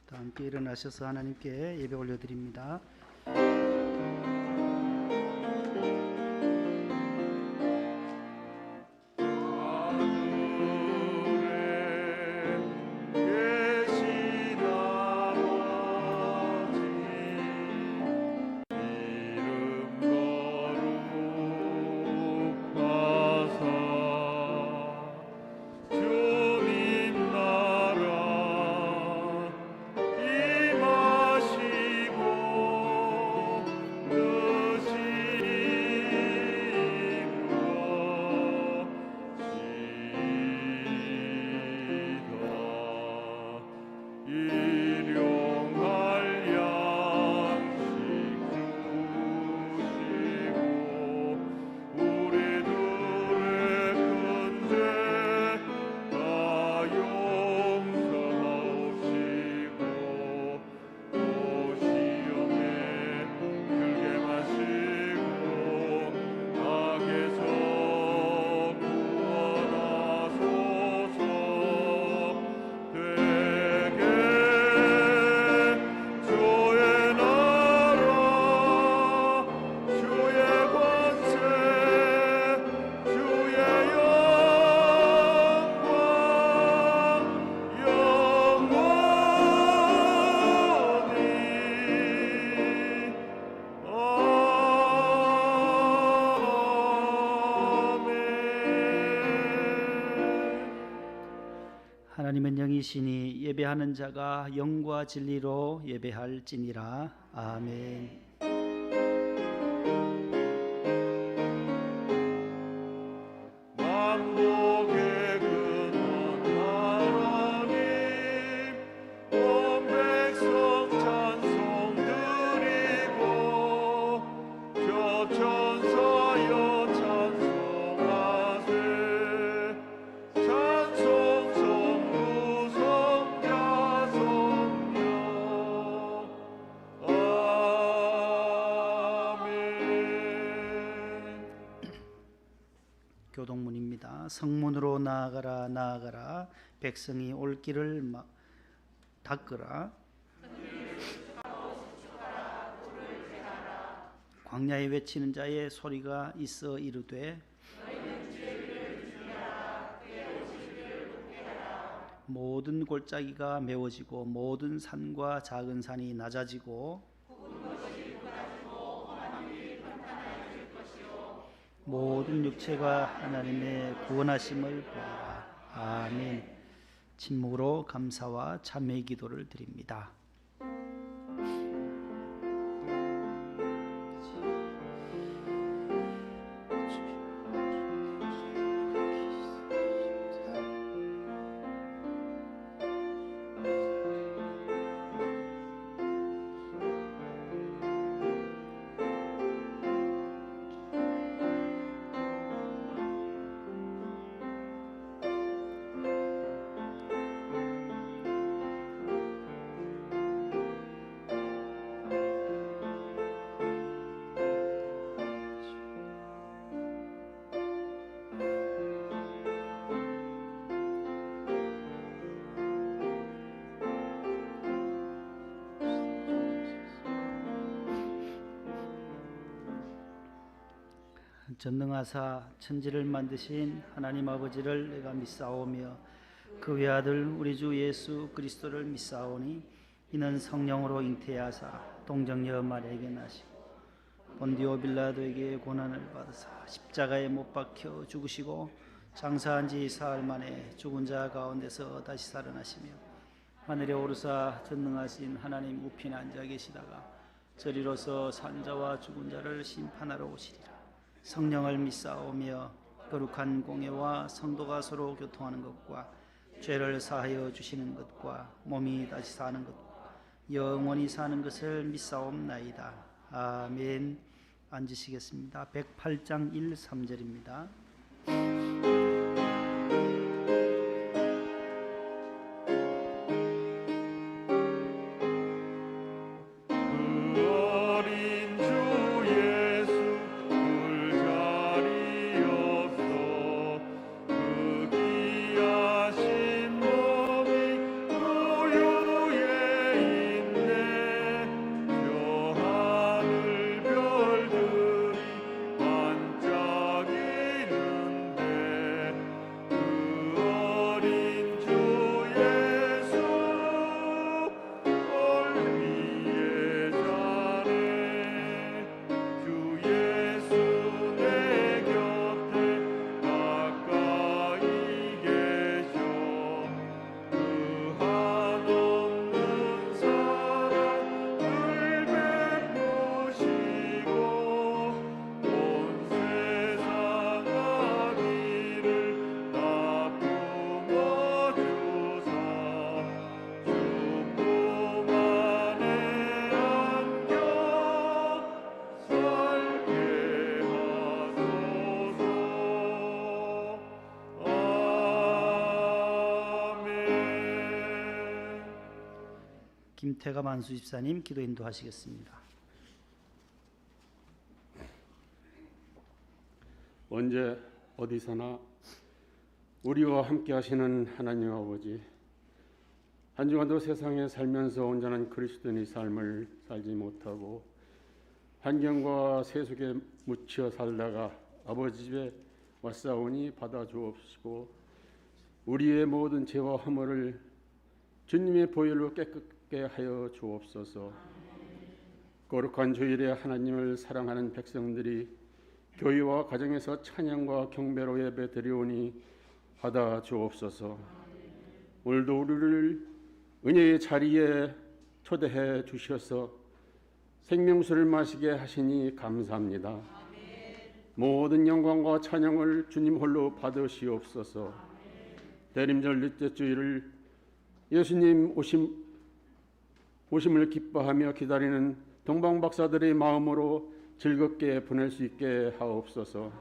다 함께 일어나셔서 하나님께 예배 올려드립니다. 하나님은 영이시니 예배하는 자가 영과 진리로 예배할지니라. 아멘. 만복의 근원 하나님 온 백성 찬송 드리고 교천사여 찬송하세. 찬송 성부 성자 성령 아멘. 교동문입니다. 성문으로 나아가라 나아가라, 백성이 올 길을 닦으라. 광야에 외치는 자의 소리가 있어 이르되 모든 골짜기가 메워지고 모든 산과 작은 산이 낮아지고 모든 육체가 하나님의 구원하심을 보라. 아멘. 침묵으로 감사와 참회의 기도를 드립니다. 전능하사 천지를 만드신 하나님 아버지를 내가 믿사오며 그 외아들 우리 주 예수 그리스도를 믿사오니 이는 성령으로 잉태하사 동정녀 마리아에게 나시고 본디오 빌라도에게 고난을 받으사 십자가에 못 박혀 죽으시고 장사한 지 사흘 만에 죽은 자 가운데서 다시 살아나시며 하늘에 오르사 전능하신 하나님 우편에 앉아 계시다가 저리로서 산자와 죽은 자를 심판하러 오시리라. 성령을 믿사오며 거룩한 공예와 성도가 서로 교통하는 것과 죄를 사하여 주시는 것과 몸이 다시 사는 것과 영원히 사는 것을 믿사옵나이다. 아멘. 앉으시겠습니다. 108장 1, 3절입니다. 김태가 만수 집사님 기도 인도하시겠습니다. 언제 어디서나 우리와 함께 하시는 하나님 아버지, 한 주간도 세상에 살면서 온전한 그리스도인의 삶을 살지 못하고 환경과 세속에 묻혀 살다가 아버지 집에 왔사오니 받아주옵시고 우리의 모든 죄와 허물을 주님의 보혈로 깨끗게 하여 주옵소서. 거룩한 주일에 하나님을 사랑하는 백성들이 교회와 가정에서 찬양과 경배로 예배 드리오니 받아 주옵소서. 오늘도 우리를 은혜의 자리에 초대해 주셔서 생명수를 마시게 하시니 감사합니다. 모든 영광과 찬양을 주님 홀로 받으시옵소서. 대림절 넷째 주일을 예수님 오심을 기뻐하며 기다리는 동방박사들의 마음으로 즐겁게 보낼 수 있게 하옵소서.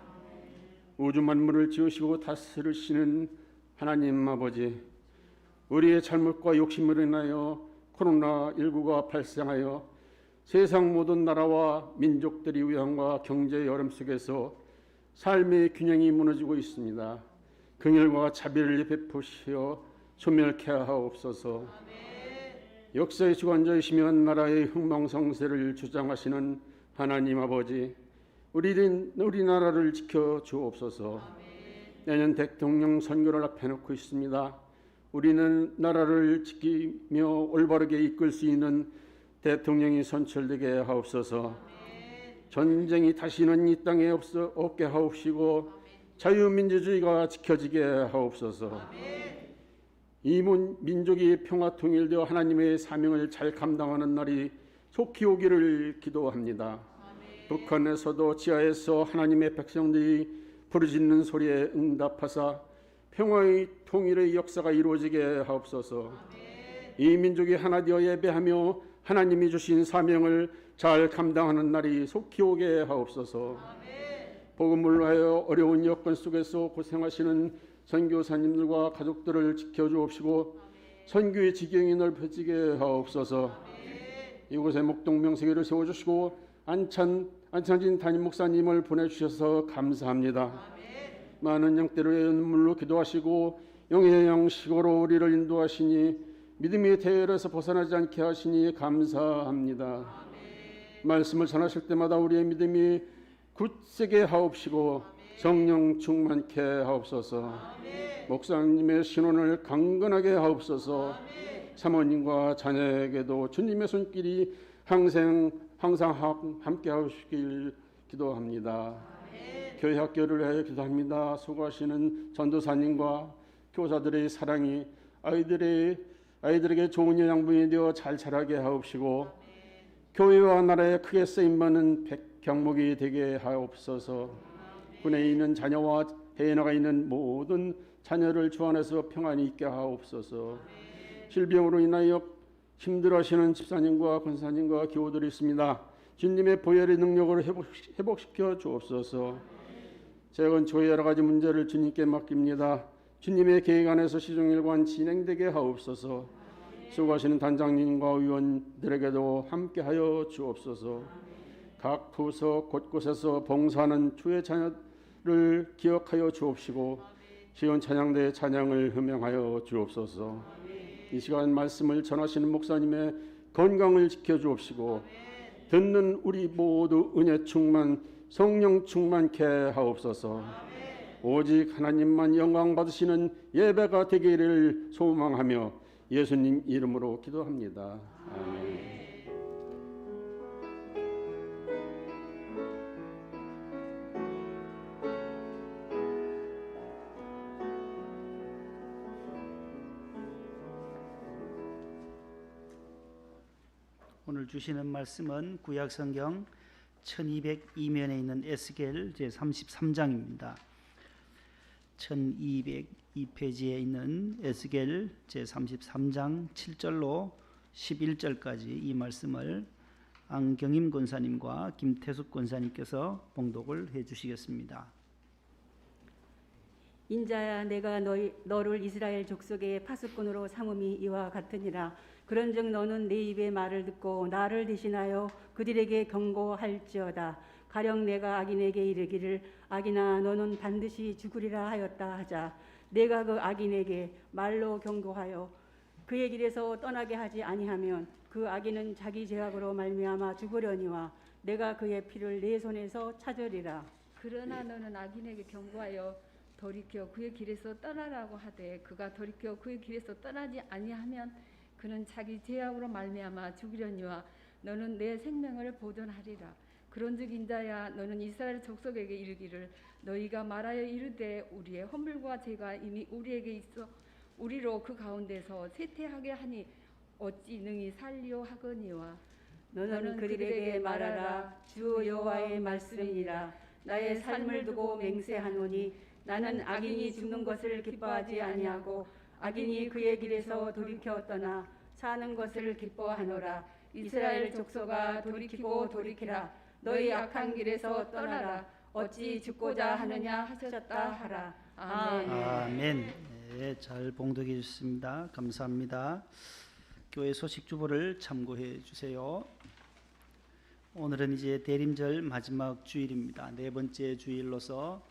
우주 만물을 지으시고 다스리시는 하나님 아버지, 우리의 잘못과 욕심으로 인하여 코로나19가 발생하여 세상 모든 나라와 민족들이 위험과 경제의 어려움 속에서 삶의 균형이 무너지고 있습니다. 긍휼과 자비를 베푸시어 소멸케 하옵소서. 역사의 주관자이시며 나라의 흥망성쇠를 주장하시는 하나님 아버지, 우리나라를 지켜 주옵소서. 내년 대통령 선거를 앞에 놓고 있습니다. 우리는 나라를 지키며 올바르게 이끌 수 있는 대통령이 선출되게 하옵소서. 전쟁이 다시는 이 땅에 없게 하옵시고 자유민주주의가 지켜지게 하옵소서. 이 민족이 평화 통일되어 하나님의 사명을 잘 감당하는 날이 속히 오기를 기도합니다. 북한에서도 지하에서 하나님의 백성들이 부르짖는 소리에 응답하사 평화의 통일의 역사가 이루어지게 하옵소서. 이 민족이 하나 되어 예배하며 하나님이 주신 사명을 잘 감당하는 날이 속히 오게 하옵소서. 복음을 위하여 어려운 여건 속에서 고생하시는 선교사님들과 가족들을 지켜주옵시고 선교의 지경이 넓어지게 하옵소서. 이곳에 목동명세교를 세워주시고 안창진 담임 목사님을 보내주셔서 감사합니다. 많은 영대로의 눈물로 기도하시고 영의 양식으로 우리를 인도하시니 믿음의 대열에서 벗어나지 않게 하시니 감사합니다. 말씀을 전하실 때마다 우리의 믿음이 굳세게 하옵시고 성령 충만케 하옵소서. 목사님의 신원을 강건하게 하옵소서. 사모님과 자녀에게도 주님의 손길이 항상 함께 하시길 기도합니다. 교회 학교를 위하여 기도합니다. 수고하시는 전도사님과 교사들의 사랑이 아이들에게 좋은 영양분이 되어 잘 자라게 하옵시고 교회와 나라에 크게 쓰임받는 백경목이 되게 하옵소서. 군에 있는 자녀와 해외 나가 있는 모든 자녀를 주 안에서 평안히 있게 하옵소서. 질병으로 인하여 힘들어하시는 집사님과 권사님과 교우들이 있습니다. 주님의 보혈의 능력으로 회복시켜 주옵소서. 재건초의 여러 가지 문제를 주님께 맡깁니다. 주님의 계획 안에서 시종일관 진행되게 하옵소서. 수고하시는 단장님과 의원들에게도 함께하여 주옵소서. 각 부서 곳곳에서 봉사하는 주의 자녀를 기억하여 주옵시고 시온 찬양대의 찬양을 음명하여 주옵소서. 이 시간 말씀을 전하시는 목사님의 건강을 지켜주옵시고 듣는 우리 모두 은혜 충만 성령 충만케 하옵소서. 오직 하나님만 영광 받으시는 예배가 되기를 소망하며 예수님 이름으로 기도합니다. 아멘. 오늘 주시는 말씀은 구약성경 1202면에 있는 에스겔 제33장입니다. 1202페이지에 있는 에스겔 제33장 7절로 11절까지 이 말씀을 안경임 권사님과 김태숙 권사님께서 봉독을 해 주시겠습니다. 인자야, 내가 너를 이스라엘 족속의 파수꾼으로 삼음이 이와 같으니라. 그런즉 너는 내 입의 말을 듣고 나를 대신하여 그들에게 경고할지어다. 가령 내가 악인에게 이르기를 악인아 너는 반드시 죽으리라 하였다 하자. 내가 그 악인에게 말로 경고하여 그의 길에서 떠나게 하지 아니하면 그 악인은 자기 죄악으로 말미암아 죽으려니와 내가 그의 피를 내 손에서 찾으리라. 그러나 너는 악인에게 경고하여 돌이켜 그의 길에서 떠나라고 하되 그가 돌이켜 그의 길에서 떠나지 아니하면 그는 자기 죄악으로 말미암아 죽으려니와 너는 내 생명을 보존하리라. 그런즉 인자야 너는 이스라엘 족속에게 이르기를 너희가 말하여 이르되 우리의 허물과 죄가 이미 우리에게 있어 우리로 그 가운데서 쇠퇴하게 하니 어찌 능히 살리오 하거니와 너는 그들에게 말하라. 주 여호와의 말씀이니라. 나의 삶을 두고 맹세하노니 나는 악인이 죽는 것을 기뻐하지 아니하고 악인이 그의 길에서 돌이켜 떠나 사는 것을 기뻐하노라. 이스라엘 족속아 돌이키고 돌이키라. 너희 악한 길에서 떠나라. 어찌 죽고자 하느냐 하셨다 하라. 아멘. 아멘. 네, 잘 봉독해 주셨습니다. 감사합니다. 교회 소식 주보를 참고해 주세요. 오늘은 이제 대림절 마지막 주일입니다. 네 번째 주일로서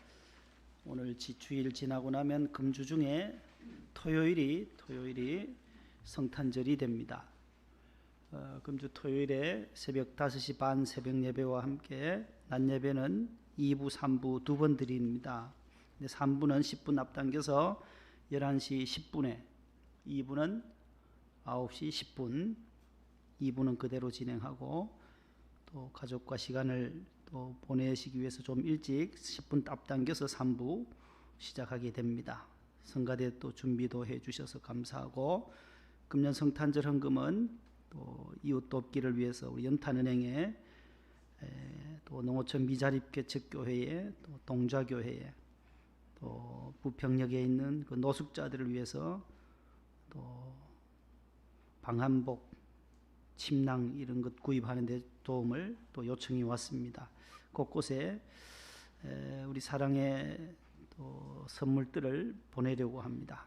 오늘 주일 지나고 나면 금주 중에 토요일이 성탄절이 됩니다. 금주 토요일에 새벽 5시 반 새벽 예배와 함께 낮 예배는 2부, 3부 두 번 드립니다. 3부는 10분 앞당겨서 11시 10분에 2부는 9시 10분 2부는 그대로 진행하고 또 가족과 시간을 또 보내시기 위해서 좀 일찍 10분 앞당겨서 3부 시작하게 됩니다. 성가대 또 준비도 해 주셔서 감사하고 금년 성탄절 헌금은 또 이웃 돕기를 위해서 우리 연탄은행에 또 농어촌 미자립개척교회에 또 동좌교회에 또 부평역에 있는 그 노숙자들을 위해서 또 방한복, 침낭 이런 것 구입하는 데 도움을 또 요청이 왔습니다. 곳곳에 우리 사랑의 또 선물들을 보내려고 합니다.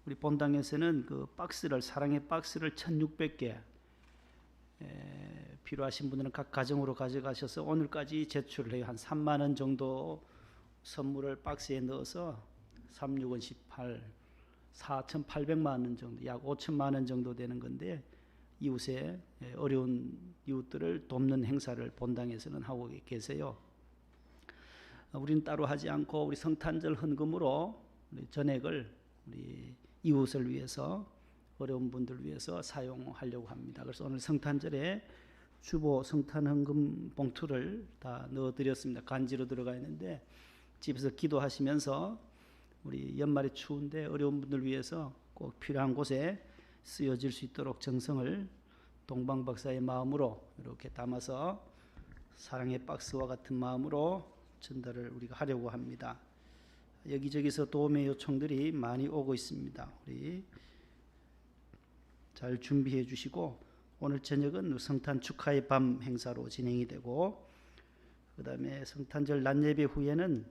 우리 본당에서는 그 박스를 사랑의 박스를 1,600개 필요하신 분들은 각 가정으로 가져가셔서 오늘까지 제출을 해요. 한 3만 원 정도 선물을 박스에 넣어서 3,6은 18, 4,800만 원 정도, 약 5천만 원 정도 되는 건데 이웃에 어려운 이웃들을 돕는 행사를 본당에서는 하고 계세요. 우리는 따로 하지 않고 우리 성탄절 헌금으로 우리 전액을 우리 이웃을 위해서 어려운 분들 위해서 사용하려고 합니다. 그래서 오늘 성탄절에 주보 성탄 헌금 봉투를 다 넣어드렸습니다. 간지로 들어가 있는데 집에서 기도하시면서 우리 연말이 추운데 어려운 분들 위해서 꼭 필요한 곳에 쓰여질 수 있도록 정성을 동방 박사의 마음으로 이렇게 담아서 사랑의 박스와 같은 마음으로 전달을 우리가 하려고 합니다. 여기저기서 도움의 요청들이 많이 오고 있습니다. 우리 잘 준비해 주시고 오늘 저녁은 성탄 축하의 밤 행사로 진행이 되고 그 다음에 성탄절 낮 예배 후에는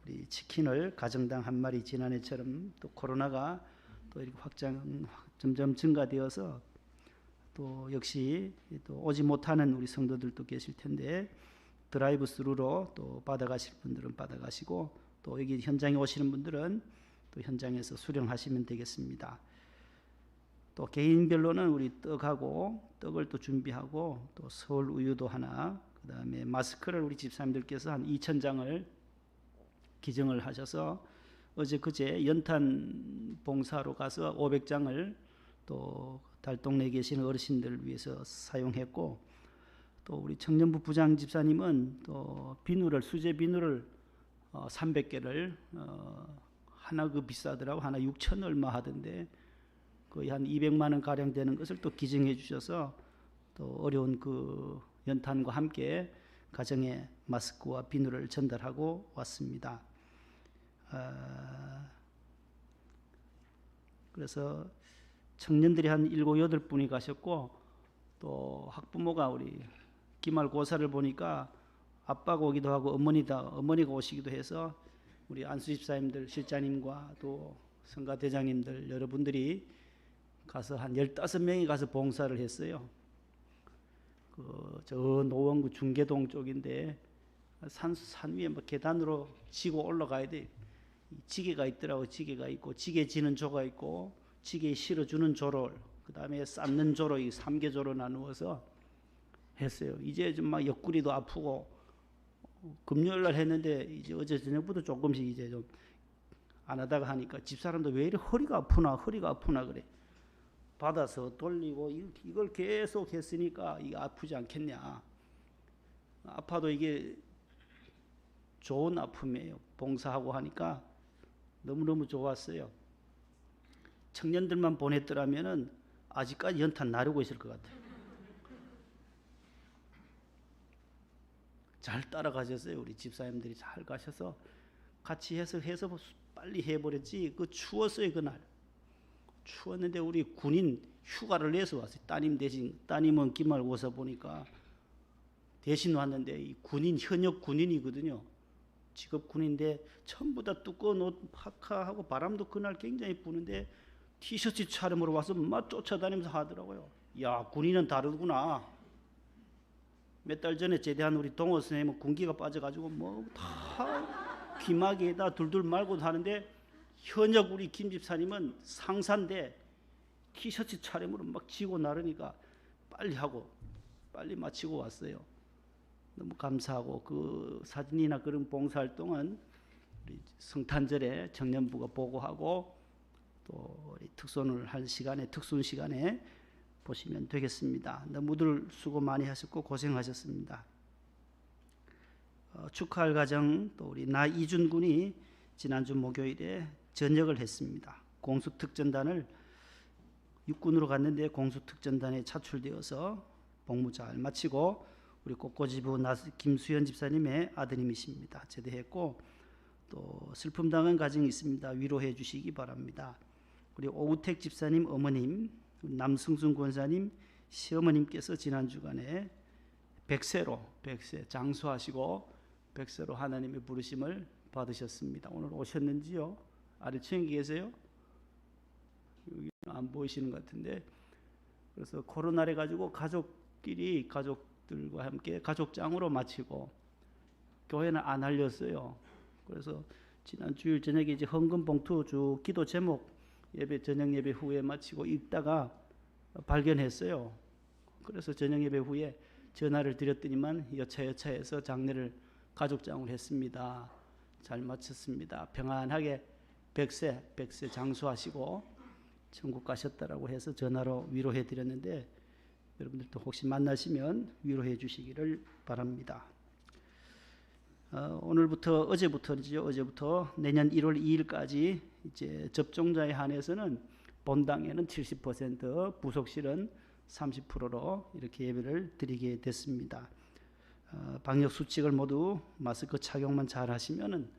우리 치킨을 가정당 한 마리 지난해처럼 또 코로나가 또 이렇게 점점 증가되어서 또 역시 또 오지 못하는 우리 성도들도 계실 텐데 드라이브 스루로 또 받아가실 분들은 받아가시고 또 여기 현장에 오시는 분들은 또 현장에서 수령하시면 되겠습니다. 또 개인별로는 우리 떡을 또 준비하고 또 서울 우유도 하나, 그 다음에 마스크를 우리 집사님들께서 한 2,000장을 기증을 하셔서 어제 그제 연탄 봉사로 가서 500장을 또 달동네에 계시는 어르신들을 위해서 사용했고 또 우리 청년부 부장 집사님은 또 수제 비누를 300개를 하나 그 비싸더라고 하나 6천 얼마 하던데 거의 한 200만 원 가량 되는 것을 또 기증해 주셔서 또 어려운 그 연탄과 함께 가정에 마스크와 비누를 전달하고 왔습니다. 그래서 청년들이 한 7, 8분이 가셨고 또 학부모가 우리 기말고사를 보니까 아빠가 오기도 하고 어머니가 오시기도 해서 우리 안수 집사님들 실장님과 또 성가대장님들 여러분들이 가서 한 15명이 가서 봉사를 했어요. 저 노원구 중계동 쪽인데 산 위에 뭐 계단으로 지고 올라가야 돼. 지게가 있더라고. 지게가 있고 지게 지는 조가 있고 지게에 실어주는 조를 그다음에 쌓는 조로 이 3개조로 나누어서 했어요. 이제 좀 막 옆구리도 아프고 금요일 날 했는데 이제 어제 저녁부터 조금씩 이제 좀 안 하다가 하니까 집사람도 왜 이렇게 허리가 아프나 그래. 받아서 돌리고 이걸 계속 했으니까 이게 아프지 않겠냐. 아파도 이게 좋은 아픔이에요. 봉사하고 하니까 너무너무 좋았어요. 청년들만 보냈더라면은 아직까지 연탄 나르고 있을 것 같아요. 잘 따라가셨어요. 우리 집사님들이 잘 가셔서 같이 해서 빨리 해버렸지. 그 추웠어요. 그날 추웠는데 우리 군인 휴가를 내서 왔어요. 따님은 기말고사 보니까 대신 왔는데 이 군인 현역 군인이거든요. 직업 군인인데 전부 다 두꺼운 옷 파카하고 바람도 그날 굉장히 부는데 티셔츠 촬영으로 와서 막 쫓아다니면서 하더라고요. 야, 군인은 다르구나. 몇 달 전에 제대한 우리 동호 선생님은 군기가 빠져가지고 뭐 다 귀마개에다 둘둘 말고 하는데 현역 우리 김 집사님은 상사인데 티셔츠 촬영으로 막 지고 나르니까 빨리 하고 빨리 마치고 왔어요. 너무 감사하고 그 사진이나 그런 봉사활동은 우리 성탄절에 청년부가 보고하고 또 특손을 할 시간에 특순 시간에 보시면 되겠습니다. 너무들 수고 많이 하셨고 고생하셨습니다. 축하할 가정 또 우리 이준 군이 지난주 목요일에 전역을 했습니다. 공수특전단을 육군으로 갔는데 공수특전단에 차출되어서 복무 잘 마치고 우리 꽃꽂이부 김수현 집사님의 아드님이십니다. 제대했고 또 슬픔 당한 가정이 있습니다. 위로해 주시기 바랍니다. 우리 오우택 집사님 어머님, 남승순 권사님 시어머님께서 지난 주간에 백세 장수하시고 백세로 하나님의 부르심을 받으셨습니다. 오늘 오셨는지요? 아래층에 계세요? 여기 안 보이시는 것 같은데 그래서 코로나래 가지고 가족들과 함께 가족장으로 마치고 교회는 안 알렸어요. 그래서 지난 주일 저녁에 이제 헌금 봉투 주 기도 제목 예배 저녁 예배 후에 마치고 읽다가 발견했어요. 그래서 저녁 예배 후에 전화를 드렸더니만 여차여차해서 장례를 가족장을 했습니다. 잘 마쳤습니다. 평안하게 백세 장수하시고 천국 가셨다라고 해서 전화로 위로해 드렸는데 여러분들도 혹시 만나시면 위로해 주시기를 바랍니다. 어제부터 내년 1월 2일까지 이제 접종자에 한해서는 본당에는 70%, 부속실은 30%로 이렇게 예배를 드리게 됐습니다. 방역 수칙을 모두 마스크 착용만 잘 하시면은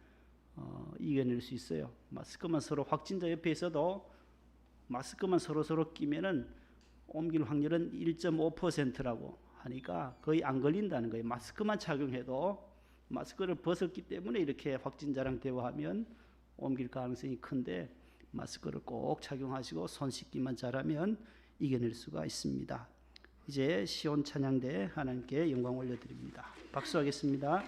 이겨낼 수 있어요. 마스크만 서로 확진자 옆에 있어도 마스크만 서로 끼면은 옮길 확률은 1.5%라고 하니까 거의 안 걸린다는 거예요. 마스크만 착용해도 마스크를 벗었기 때문에 이렇게 확진자랑 대화하면 옮길 가능성이 큰데 마스크를 꼭 착용하시고 손 씻기만 잘하면 이겨낼 수가 있습니다. 이제 시온 찬양대 하나님께 영광 올려드립니다. 박수하겠습니다. 나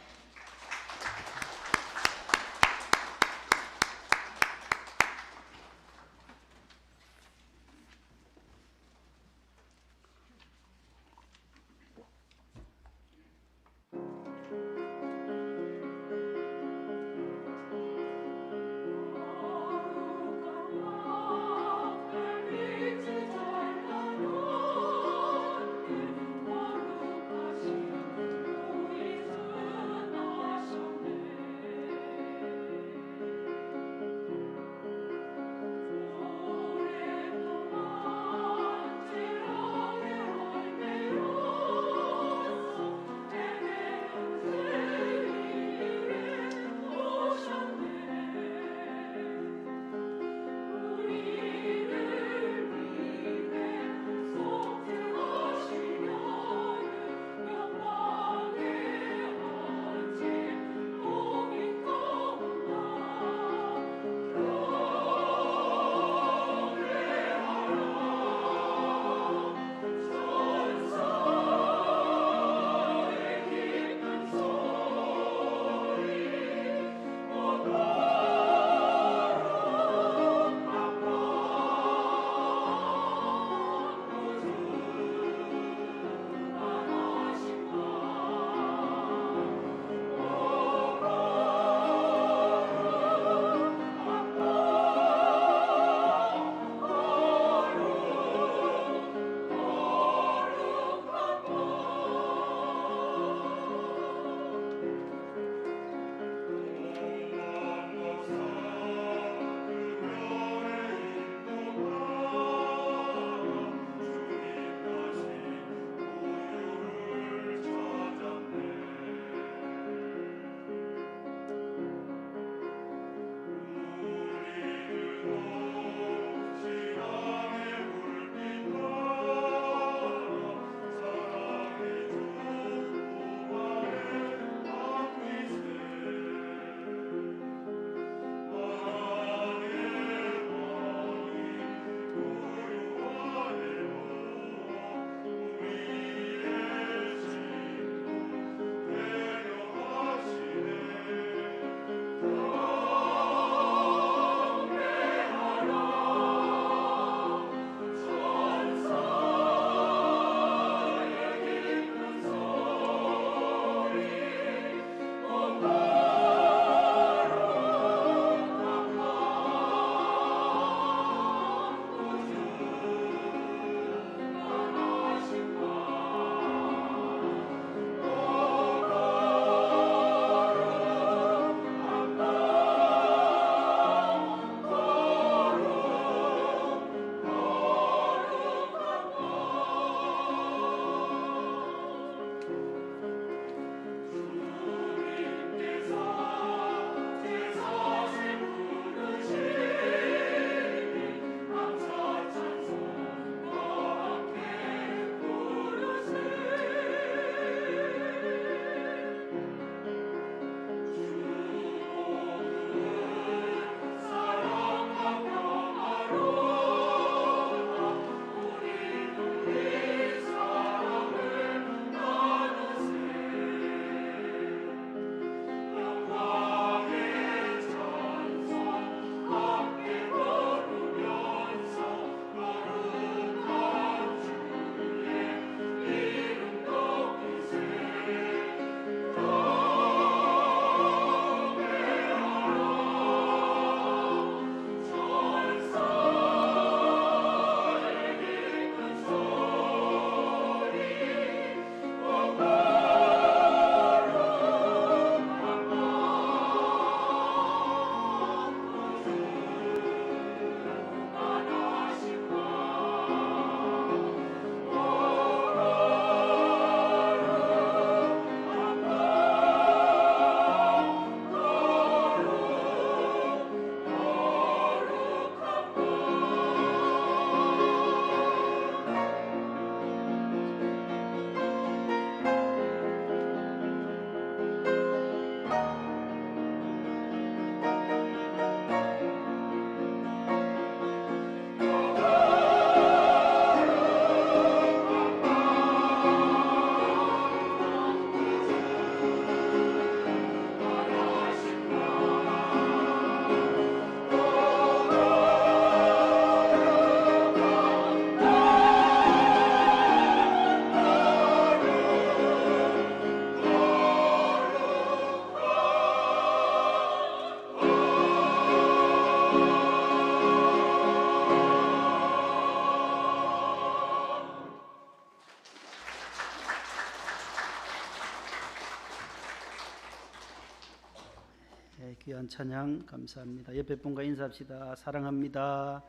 귀한 찬양 감사합니다. 옆에 분과 인사합시다. 사랑합니다.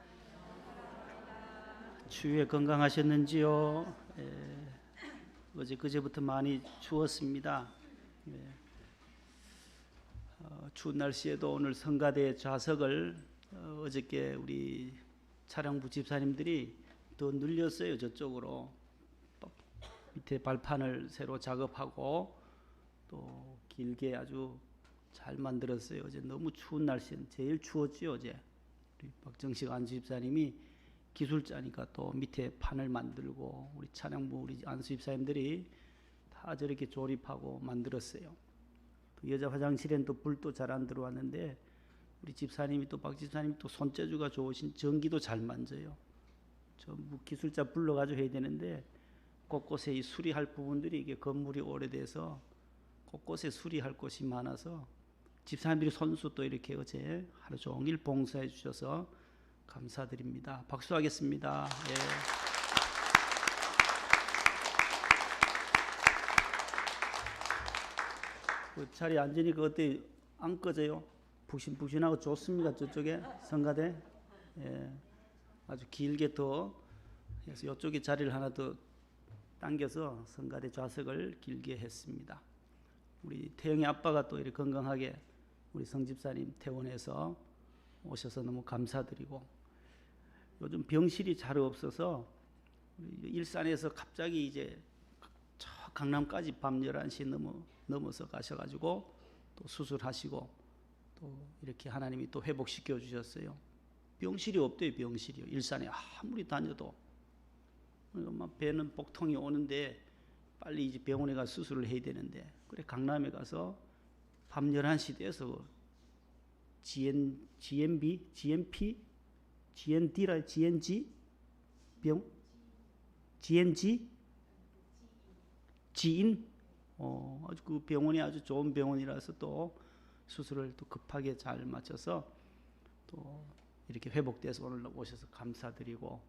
추위에 건강하셨는지요? 어제 그제부터 많이 추웠습니다. 추운 날씨에도 오늘 성가대 좌석을 어저께 우리 차량부 집사님들이 더 늘렸어요. 저쪽으로 밑에 발판을 새로 작업하고 또 길게 아주 잘 만들었어요. 어제 너무 추운 날씨는 제일 추웠지요. 어제 우리 박정식 안수 집사님이 기술자니까 또 밑에 판을 만들고 우리 찬양부 우리 안수 집사님들이 다 저렇게 조립하고 만들었어요. 또 여자 화장실엔 또 불도 잘 안 들어왔는데 우리 집사님이 또 박 집사님이 또 손재주가 좋으신 전기도 잘 만져요. 전부 기술자 불러가지고 해야 되는데 곳곳에 이 수리할 부분들이 이게 건물이 오래돼서 곳곳에 수리할 곳이 많아서 집사님들이 손수 또 이렇게 어제 하루 종일 봉사해 주셔서 감사드립니다. 박수하겠습니다. 예. 그 자리에 앉으니까 어때? 안 꺼져요? 푹신푹신하고 좋습니다. 저쪽에 성가대. 예. 아주 길게 더 해서 이쪽에 자리를 하나 더 당겨서 성가대 좌석을 길게 했습니다. 우리 태영이 아빠가 또 이렇게 건강하게 우리 성집사님 퇴원해서 오셔서 너무 감사드리고, 요즘 병실이 잘 없어서 일산에서 갑자기 이제 저 강남까지 밤 11시 넘어서 가셔가지고 또 수술하시고 또 이렇게 하나님이 또 회복시켜 주셨어요. 병실이 없대요. 병실이요. 일산에 아무리 다녀도 막 배는 복통이 오는데 빨리 이제 병원에 가서 수술을 해야 되는데, 그래 강남에 가서 밤 11시 돼서 GND라 GNG 병 GNG 지인 아주 그 병원이 아주 좋은 병원이라서 또 수술을 또 급하게 잘 마쳐서 또 이렇게 회복돼서 오늘 오셔서 감사드리고,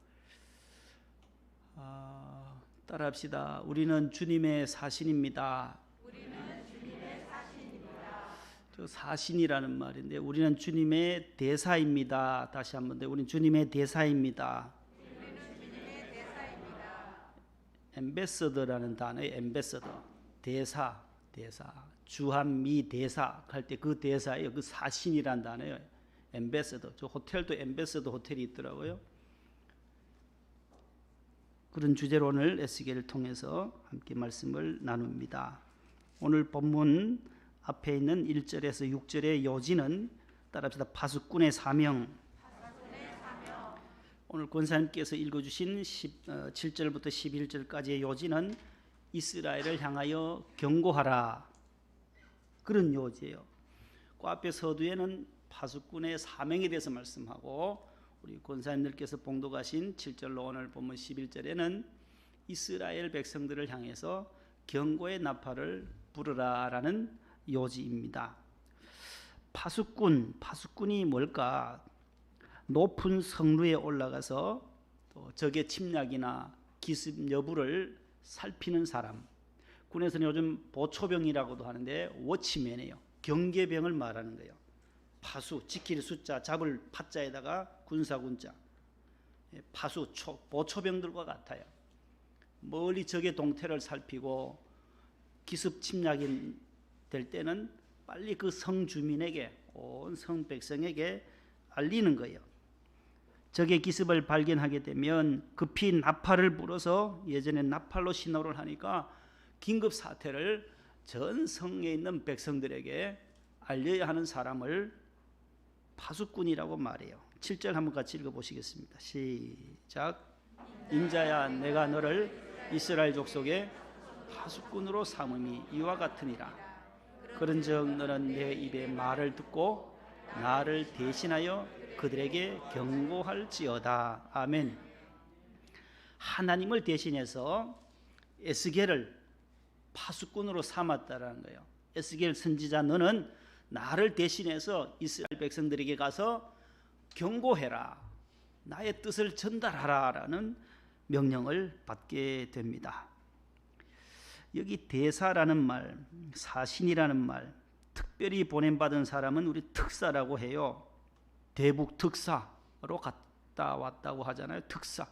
따라합시다. 우리는 주님의 사신입니다. 저 사신이라는 말인데 우리는 주님의 대사입니다. 다시 한번 더, 우리는 주님의 대사입니다. 엠베서더라는 단어의 엠베서더, 대사, 주한미 대사 할 때 그 대사예요. 그 사신이라는 단어예요. 엠베서더. 저 호텔도 엠베서더 호텔이 있더라고요. 그런 주제로 오늘 에스겔을 통해서 함께 말씀을 나눕니다. 오늘 본문 앞에 있는 1절에서 6절의 요지는 따라합시다. 파수꾼의 사명. 오늘 권사님께서 읽어주신 7절부터 11절까지의 요지는 이스라엘을 향하여 경고하라, 그런 요지예요. 그 앞에 서두에는 파수꾼의 사명에 대해서 말씀하고, 우리 권사님들께서 봉독하신 7절로 오늘 본문 11절에는 이스라엘 백성들을 향해서 경고의 나팔을 부르라라는 요지입니다. 파수꾼이 뭘까? 높은 성루에 올라가서 또 적의 침략이나 기습 여부를 살피는 사람. 군에서는 요즘 보초병이라고도 하는데 워치맨이에요. 경계병을 말하는 거예요. 파수, 지킬 숫자, 잡을 파자에다가 군사군자. 파수, 보초병들과 같아요. 멀리 적의 동태를 살피고 기습 침략이 될 때는 빨리 그 성 주민에게, 온 성 백성에게 알리는 거예요. 적의 기습을 발견하게 되면 급히 나팔을 불어서, 예전에 나팔로 신호를 하니까 긴급 사태를 전 성에 있는 백성들에게 알려야 하는 사람을 파수꾼이라고 말해요. 7절 한번 같이 읽어보시겠습니다. 시작. 인자야, 내가 너를 이스라엘 족속의 파수꾼으로 삼음이 이와 같으니라. 그런즉 너는 내 입의 말을 듣고 나를 대신하여 그들에게 경고할지어다. 아멘. 하나님을 대신해서 에스겔을 파수꾼으로 삼았다라는 거예요. 에스겔 선지자, 너는 나를 대신해서 이스라엘 백성들에게 가서 경고해라, 나의 뜻을 전달하라라는 명령을 받게 됩니다. 여기 대사라는 말, 사신이라는 말, 특별히 보냄받은 사람은 우리 특사라고 해요. 대북 특사로 갔다 왔다고 하잖아요. 특사.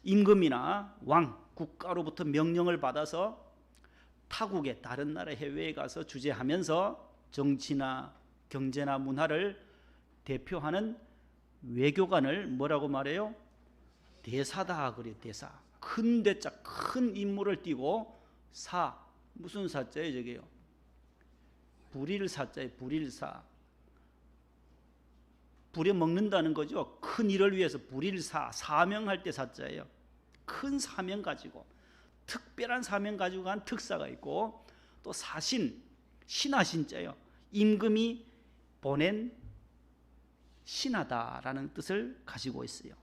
임금이나 왕, 국가로부터 명령을 받아서 타국에 다른 나라 해외에 가서 주재하면서 정치나 경제나 문화를 대표하는 외교관을 뭐라고 말해요? 대사다 그래요. 대사. 큰 대자, 큰 인물을 띄고 사, 무슨 사자예요 저게요? 불일사자예요. 불일사. 부려 먹는다는 거죠. 큰 일을 위해서 불일사, 사명할 때 사자예요. 큰 사명 가지고, 특별한 사명 가지고 간 특사가 있고, 또 사신, 신하신자예요. 임금이 보낸 신하다라는 뜻을 가지고 있어요.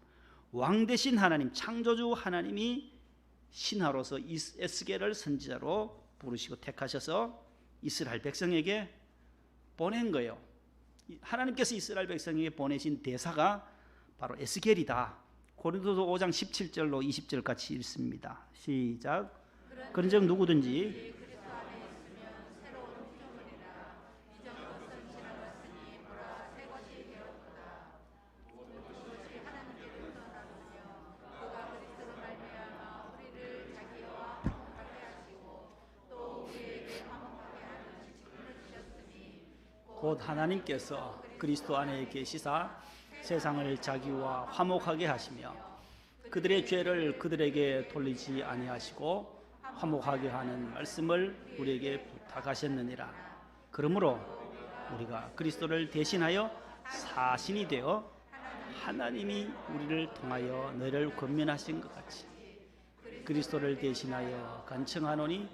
왕 대신 하나님, 창조주 하나님이 신하로서 에스겔을 선지자로 부르시고 택하셔서 이스라엘 백성에게 보낸 거예요. 하나님께서 이스라엘 백성에게 보내신 대사가 바로 에스겔이다. 고린도서 5장 17절로 20절 같이 읽습니다. 시작. 그런즉 누구든지 곧 하나님께서 그리스도 안에 계시사 세상을 자기와 화목하게 하시며 그들의 죄를 그들에게 돌리지 아니하시고 화목하게 하는 말씀을 우리에게 부탁하셨느니라. 그러므로 우리가 그리스도를 대신하여 사신이 되어 하나님이 우리를 통하여 너희를 권면하신 것 같이 그리스도를 대신하여 간청하노니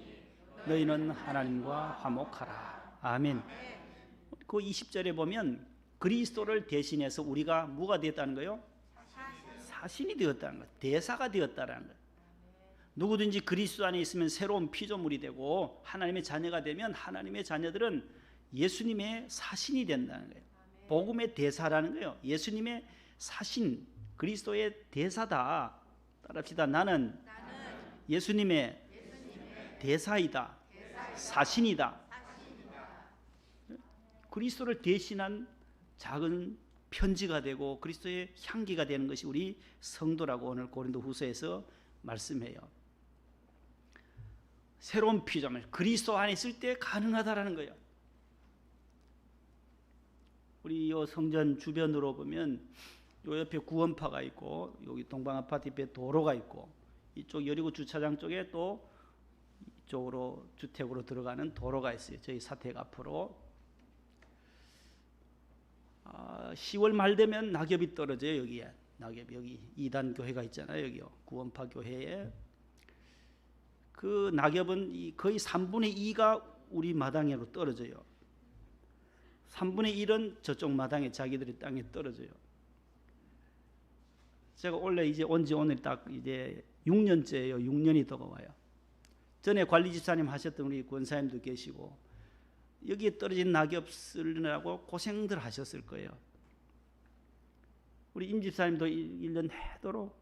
너희는 하나님과 화목하라. 아멘. 그 20절에 보면 그리스도를 대신해서 우리가 뭐가 되었다는 거예요? 사신이 되었다는 거예요. 대사가 되었다는 거예요. 누구든지 그리스도 안에 있으면 새로운 피조물이 되고 하나님의 자녀가 되면 하나님의 자녀들은 예수님의 사신이 된다는 거예요. 복음의 대사라는 거예요. 예수님의 사신, 그리스도의 대사다. 따라합시다. 나는 예수님의 대사이다. 사신이다. 그리스도를 대신한 작은 편지가 되고 그리스도의 향기가 되는 것이 우리 성도라고 오늘 고린도후서에서 말씀해요. 새로운 피조물, 그리스도 안에 있을 때 가능하다라는 거예요. 우리 이 성전 주변으로 보면 요 옆에 구원파가 있고 여기 동방아파트 옆에 도로가 있고 이쪽 여리고 주차장 쪽에 또 이쪽으로 주택으로 들어가는 도로가 있어요. 저희 사택 앞으로. 10월 말 되면 낙엽이 떨어져요. 여기에 낙엽, 여기 2단 교회가 있잖아요. 여기요, 구원파 교회에. 그 낙엽은 거의 3분의 2가 우리 마당으로 떨어져요. 3분의 1은 저쪽 마당에 자기들의 땅에 떨어져요. 제가 원래 이제 온지 오늘 딱 이제 6년째예요. 6년이 더 와요. 전에 관리집사님 하셨던 우리 권사님도 계시고 여기에 떨어진 낙엽 쓰느라고 고생들 하셨을 거예요. 우리 임집사님도 1년 내도록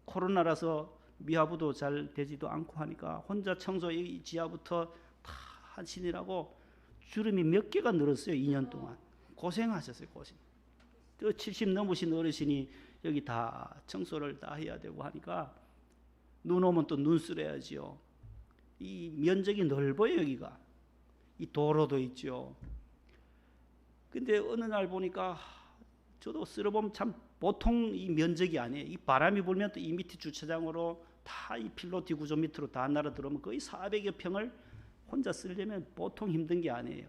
코로나라서 미화부도 잘 되지도 않고 하니까 혼자 청소 이 지하부터 다 하시느라고 주름이 몇 개가 늘었어요. 2년 동안 고생하셨어요. 고생. 또 70 넘으신 어르신이 여기 다 청소를 다 해야 되고 하니까 눈 오면 또 눈 쓸어야지요. 이 면적이 넓어요. 여기가. 이 도로도 있죠. 근데 어느 날 보니까 저도 쓸어보면 참 보통 이 면적이 아니에요. 이 바람이 불면 또 이 밑에 주차장으로 다 이 필로티 구조 밑으로 다 날아 들어오면 거의 400여 평을 혼자 쓰려면 보통 힘든 게 아니에요.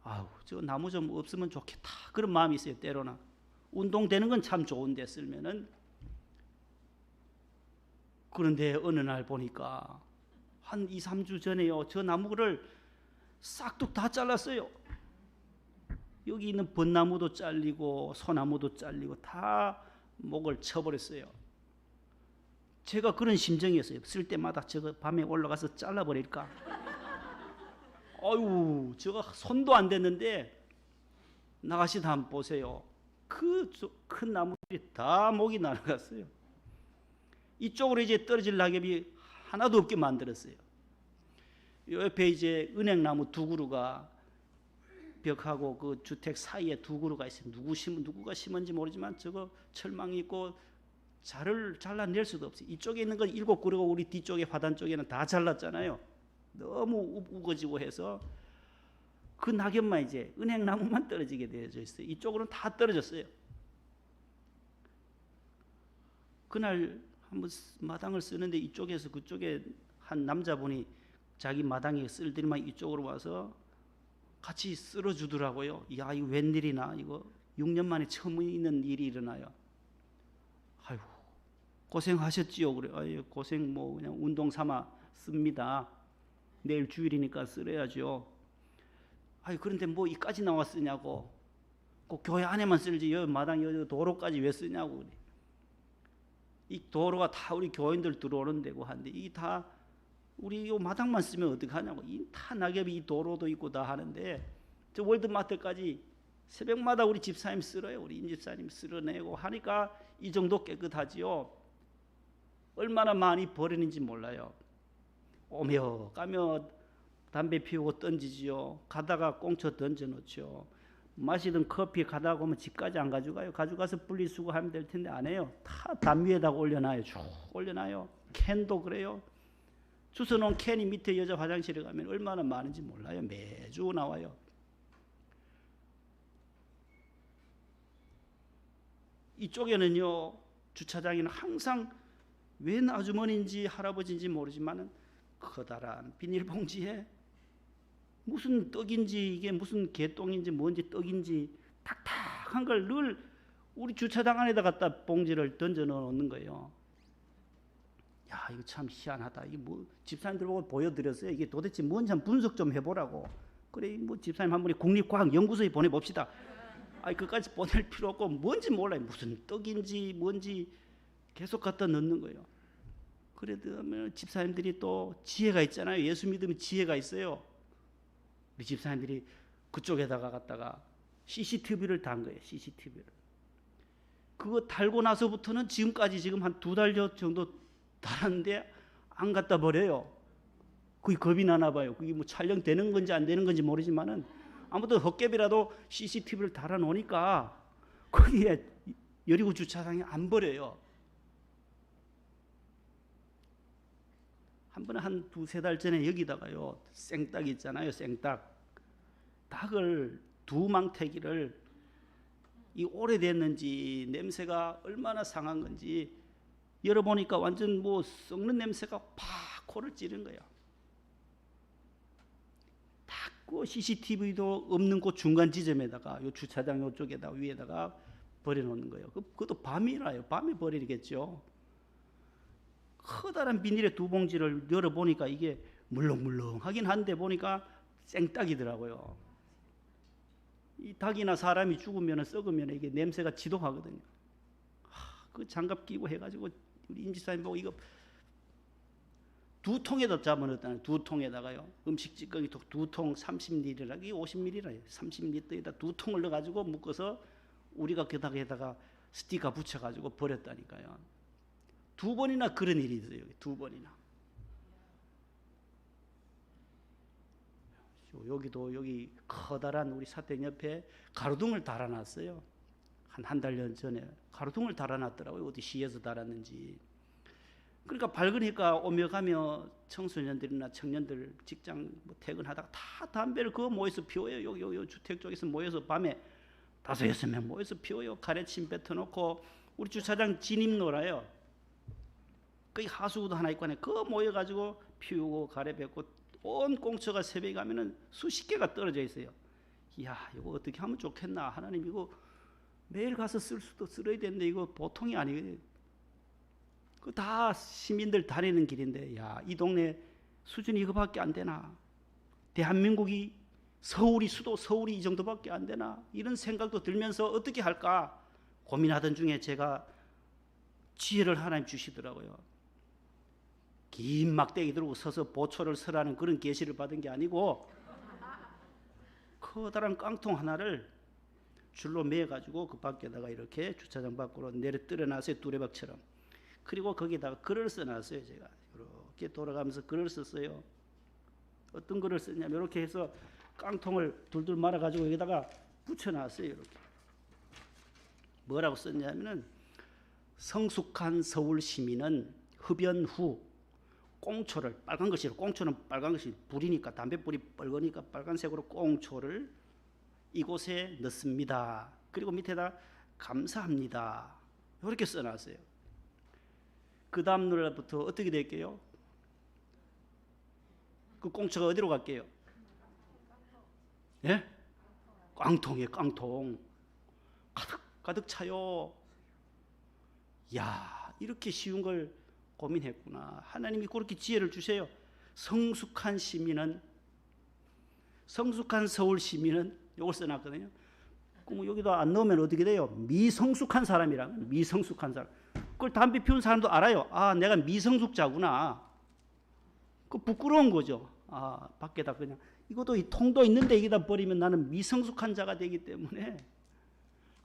아우, 저 나무 좀 없으면 좋겠다. 그런 마음이 있어요. 때로는. 운동되는 건 참 좋은데 쓸면은. 그런데 어느 날 보니까 한 2, 3주 전에요. 저 나무를 싹둑 다 잘랐어요. 여기 있는 벚나무도 잘리고 소나무도 잘리고 다 목을 쳐버렸어요. 제가 그런 심정이었어요. 쓸 때마다 저거 밤에 올라가서 잘라버릴까. 아유, 저거 손도 안 댔는데 나가시다 한번 보세요. 그 큰 나무들이 다 목이 날아갔어요. 이쪽으로 이제 떨어질 낙엽이 하나도 없게 만들었어요. 요 옆에 이제 은행나무 두 그루가 벽하고 그 주택 사이에 두 그루가 있어요. 누구가 심은지 모르지만 저거 철망이 있고 잘라낼 수도 없어요. 이쪽에 있는 건 7그루고 우리 뒤쪽에 화단 쪽에는 다 잘랐잖아요. 너무 우거지고 해서 그 낙엽만 이제 은행나무만 떨어지게 되어져 있어요. 이쪽으로는 다 떨어졌어요. 그날 한번 마당을 쓰는데 이쪽에서 그쪽에 한 남자분이 자기 마당에 쓸 때만 이쪽으로 와서 같이 쓸어주더라고요. 야, 이거 웬일이나, 이거 6년 만에 처음 있는 일이 일어나요. 아이고, 고생하셨지요. 그래. 아유, 고생 뭐 그냥 운동 삼아 씁니다. 내일 주일이니까 쓸어야죠. 아유, 그런데 뭐 이까지 나와 쓰냐고. 꼭 교회 안에만 쓸지 여기 마당 여기 도로까지 왜 쓰냐고. 그래. 이 도로가 다 우리 교인들 들어오는 데고 한데 이 다 우리 요 마당만 쓰면 어떡하냐고. 이 다 낙엽이 이 도로도 있고 다 하는데 저 월드마트까지 새벽마다 우리 집사님 쓸어요. 우리 임집사님 쓸어내고 하니까 이 정도 깨끗하지요. 얼마나 많이 버리는지 몰라요. 오며 가며 담배 피우고 던지지요. 가다가 꽁쳐 던져놓죠. 마시던 커피 가다가 오면 집까지 안 가져가요. 가져가서 분리수거하면 될 텐데 안 해요. 다 담 위에다가 올려놔요. 쭉 올려놔요. 캔도 그래요. 주워놓은 캔이 밑에 여자 화장실에 가면 얼마나 많은지 몰라요. 매주 나와요. 이쪽에는요, 주차장에는 항상 웬 아주머니인지 할아버지인지 모르지만은 커다란 비닐봉지에 무슨 떡인지 이게 무슨 개똥인지 뭔지 떡인지 탁탁한 걸 늘 우리 주차장 안에다 갖다 봉지를 던져 넣는 거예요. 야, 이거 참 희한하다. 이게 뭐 집사님들 보고 보여드렸어요. 이게 도대체 뭔지 한번 분석 좀 해보라고. 그래, 뭐 집사님 한 분이 국립과학연구소에 보내봅시다. 아니, 그까지 보낼 필요 없고 뭔지 몰라요. 무슨 떡인지 뭔지 계속 갖다 넣는 거예요. 그래도 집사님들이 또 지혜가 있잖아요. 예수 믿으면 지혜가 있어요. 우리 집사님들이 그쪽에다가 갖다가 CCTV를 단 거예요. CCTV를. 그거 달고 나서부터는 지금까지 지금 한 2달 정도 달았는데 안 갖다 버려요. 그게 겁이 나나 봐요. 그게 뭐 촬영되는 건지 안 되는 건지 모르지만은 아무튼 헛개비라도 CCTV를 달아 놓으니까 거기에 여리고 주차장에 안 버려요. 한 번에 한 2-3달 전에 여기다가요, 생닭 있잖아요. 생닭. 닭을 2망태기를 이 오래됐는지 냄새가 얼마나 상한 건지 열어보니까 완전 뭐 썩는 냄새가 팍 코를 찌른 거예요. 그 CCTV도 없는 곳 중간 지점에다가 요 주차장 요쪽에다 위에다가 버려놓는 거예요. 그것도 밤이라요. 밤에 버리겠죠. 커다란 비닐에 2봉지를 열어보니까 이게 물렁물렁하긴 한데 보니까 생닭이더라고요. 이 닭이나 사람이 죽으면 썩으면 이게 냄새가 지독하거든요. 그 장갑 끼고 해가지고 우리 임지사님 보고 이거 2통에다 잡아넣었다는 2통에다가요. 음식 찌꺼기 2통 30ml라 이게 50ml라 30리터에다 2통을 넣어가지고 묶어서 우리가 게다가 스티커 붙여가지고 버렸다니까요. 2번이나 그런 일이 있어요. 2번이나. 여기도 여기 커다란 우리 사택 옆에 가로등을 달아놨어요. 한 달 전에 가로등을 달아놨더라고요. 어디 시에서 달았는지. 그러니까 밝으니까 오며 가며 청소년들이나 청년들 직장 뭐 퇴근하다가 다 담배를 그거 모여서 피워요. 여기 주택 쪽에서 모여서 밤에 5-6명 모여서 피워요. 가래침 뱉어놓고 우리 주차장 진입로라요. 거기 하수구도 하나 있고 하네. 그거 모여가지고 피우고 가래 뱉고 온 꽁초가 새벽에 가면은 수십 개가 떨어져 있어요. 이야, 이거 어떻게 하면 좋겠나. 하나님 이거 매일 가서 쓸어야 되는데 이거 보통이 아니거든요. 그 다 시민들 다니는 길인데, 야, 이 동네 수준이 이거밖에 안 되나? 대한민국이 서울이 이 정도밖에 안 되나? 이런 생각도 들면서 어떻게 할까 고민하던 중에 제가 지혜를 하나님 주시더라고요. 긴 막대기 들고 서서 보초를 서라는 그런 계시를 받은 게 아니고 커다란 깡통 하나를 줄로 매가지고 그 밖에다가 이렇게 주차장 밖으로 내려 떨어놨어요. 두레박처럼. 그리고 거기다가 글을 써놨어요. 제가 이렇게 돌아가면서 글을 썼어요. 어떤 글을 썼냐면 이렇게 해서 깡통을 둘둘 말아가지고 여기다가 붙여놨어요. 이렇게 뭐라고 썼냐면은 성숙한 서울 시민은 흡연 후 꽁초를 빨간 글씨로 꽁초는 빨간 글씨 불이니까 담배불이 빨으니까 빨간색으로 꽁초를 이곳에 넣습니다. 그리고 밑에다 감사합니다. 이렇게 써놨어요. 그 다음 날부터 어떻게 될게요? 그 꽁초가 어디로 갈게요? 예? 깡통이에요. 깡통. 가득 차요. 야, 이렇게 쉬운 걸 고민했구나. 하나님이 그렇게 지혜를 주세요. 성숙한 시민은, 성숙한 서울 시민은 이걸 써놨거든요. 그럼 여기도 안 넣으면 어떻게 돼요? 미성숙한 사람이랑 미성숙한 사람. 그걸 담배 피운 사람도 알아요. 아, 내가 미성숙자구나. 그 부끄러운 거죠. 아, 밖에다 그냥 이것도 이 통도 있는데 여기다 버리면 나는 미성숙한 자가 되기 때문에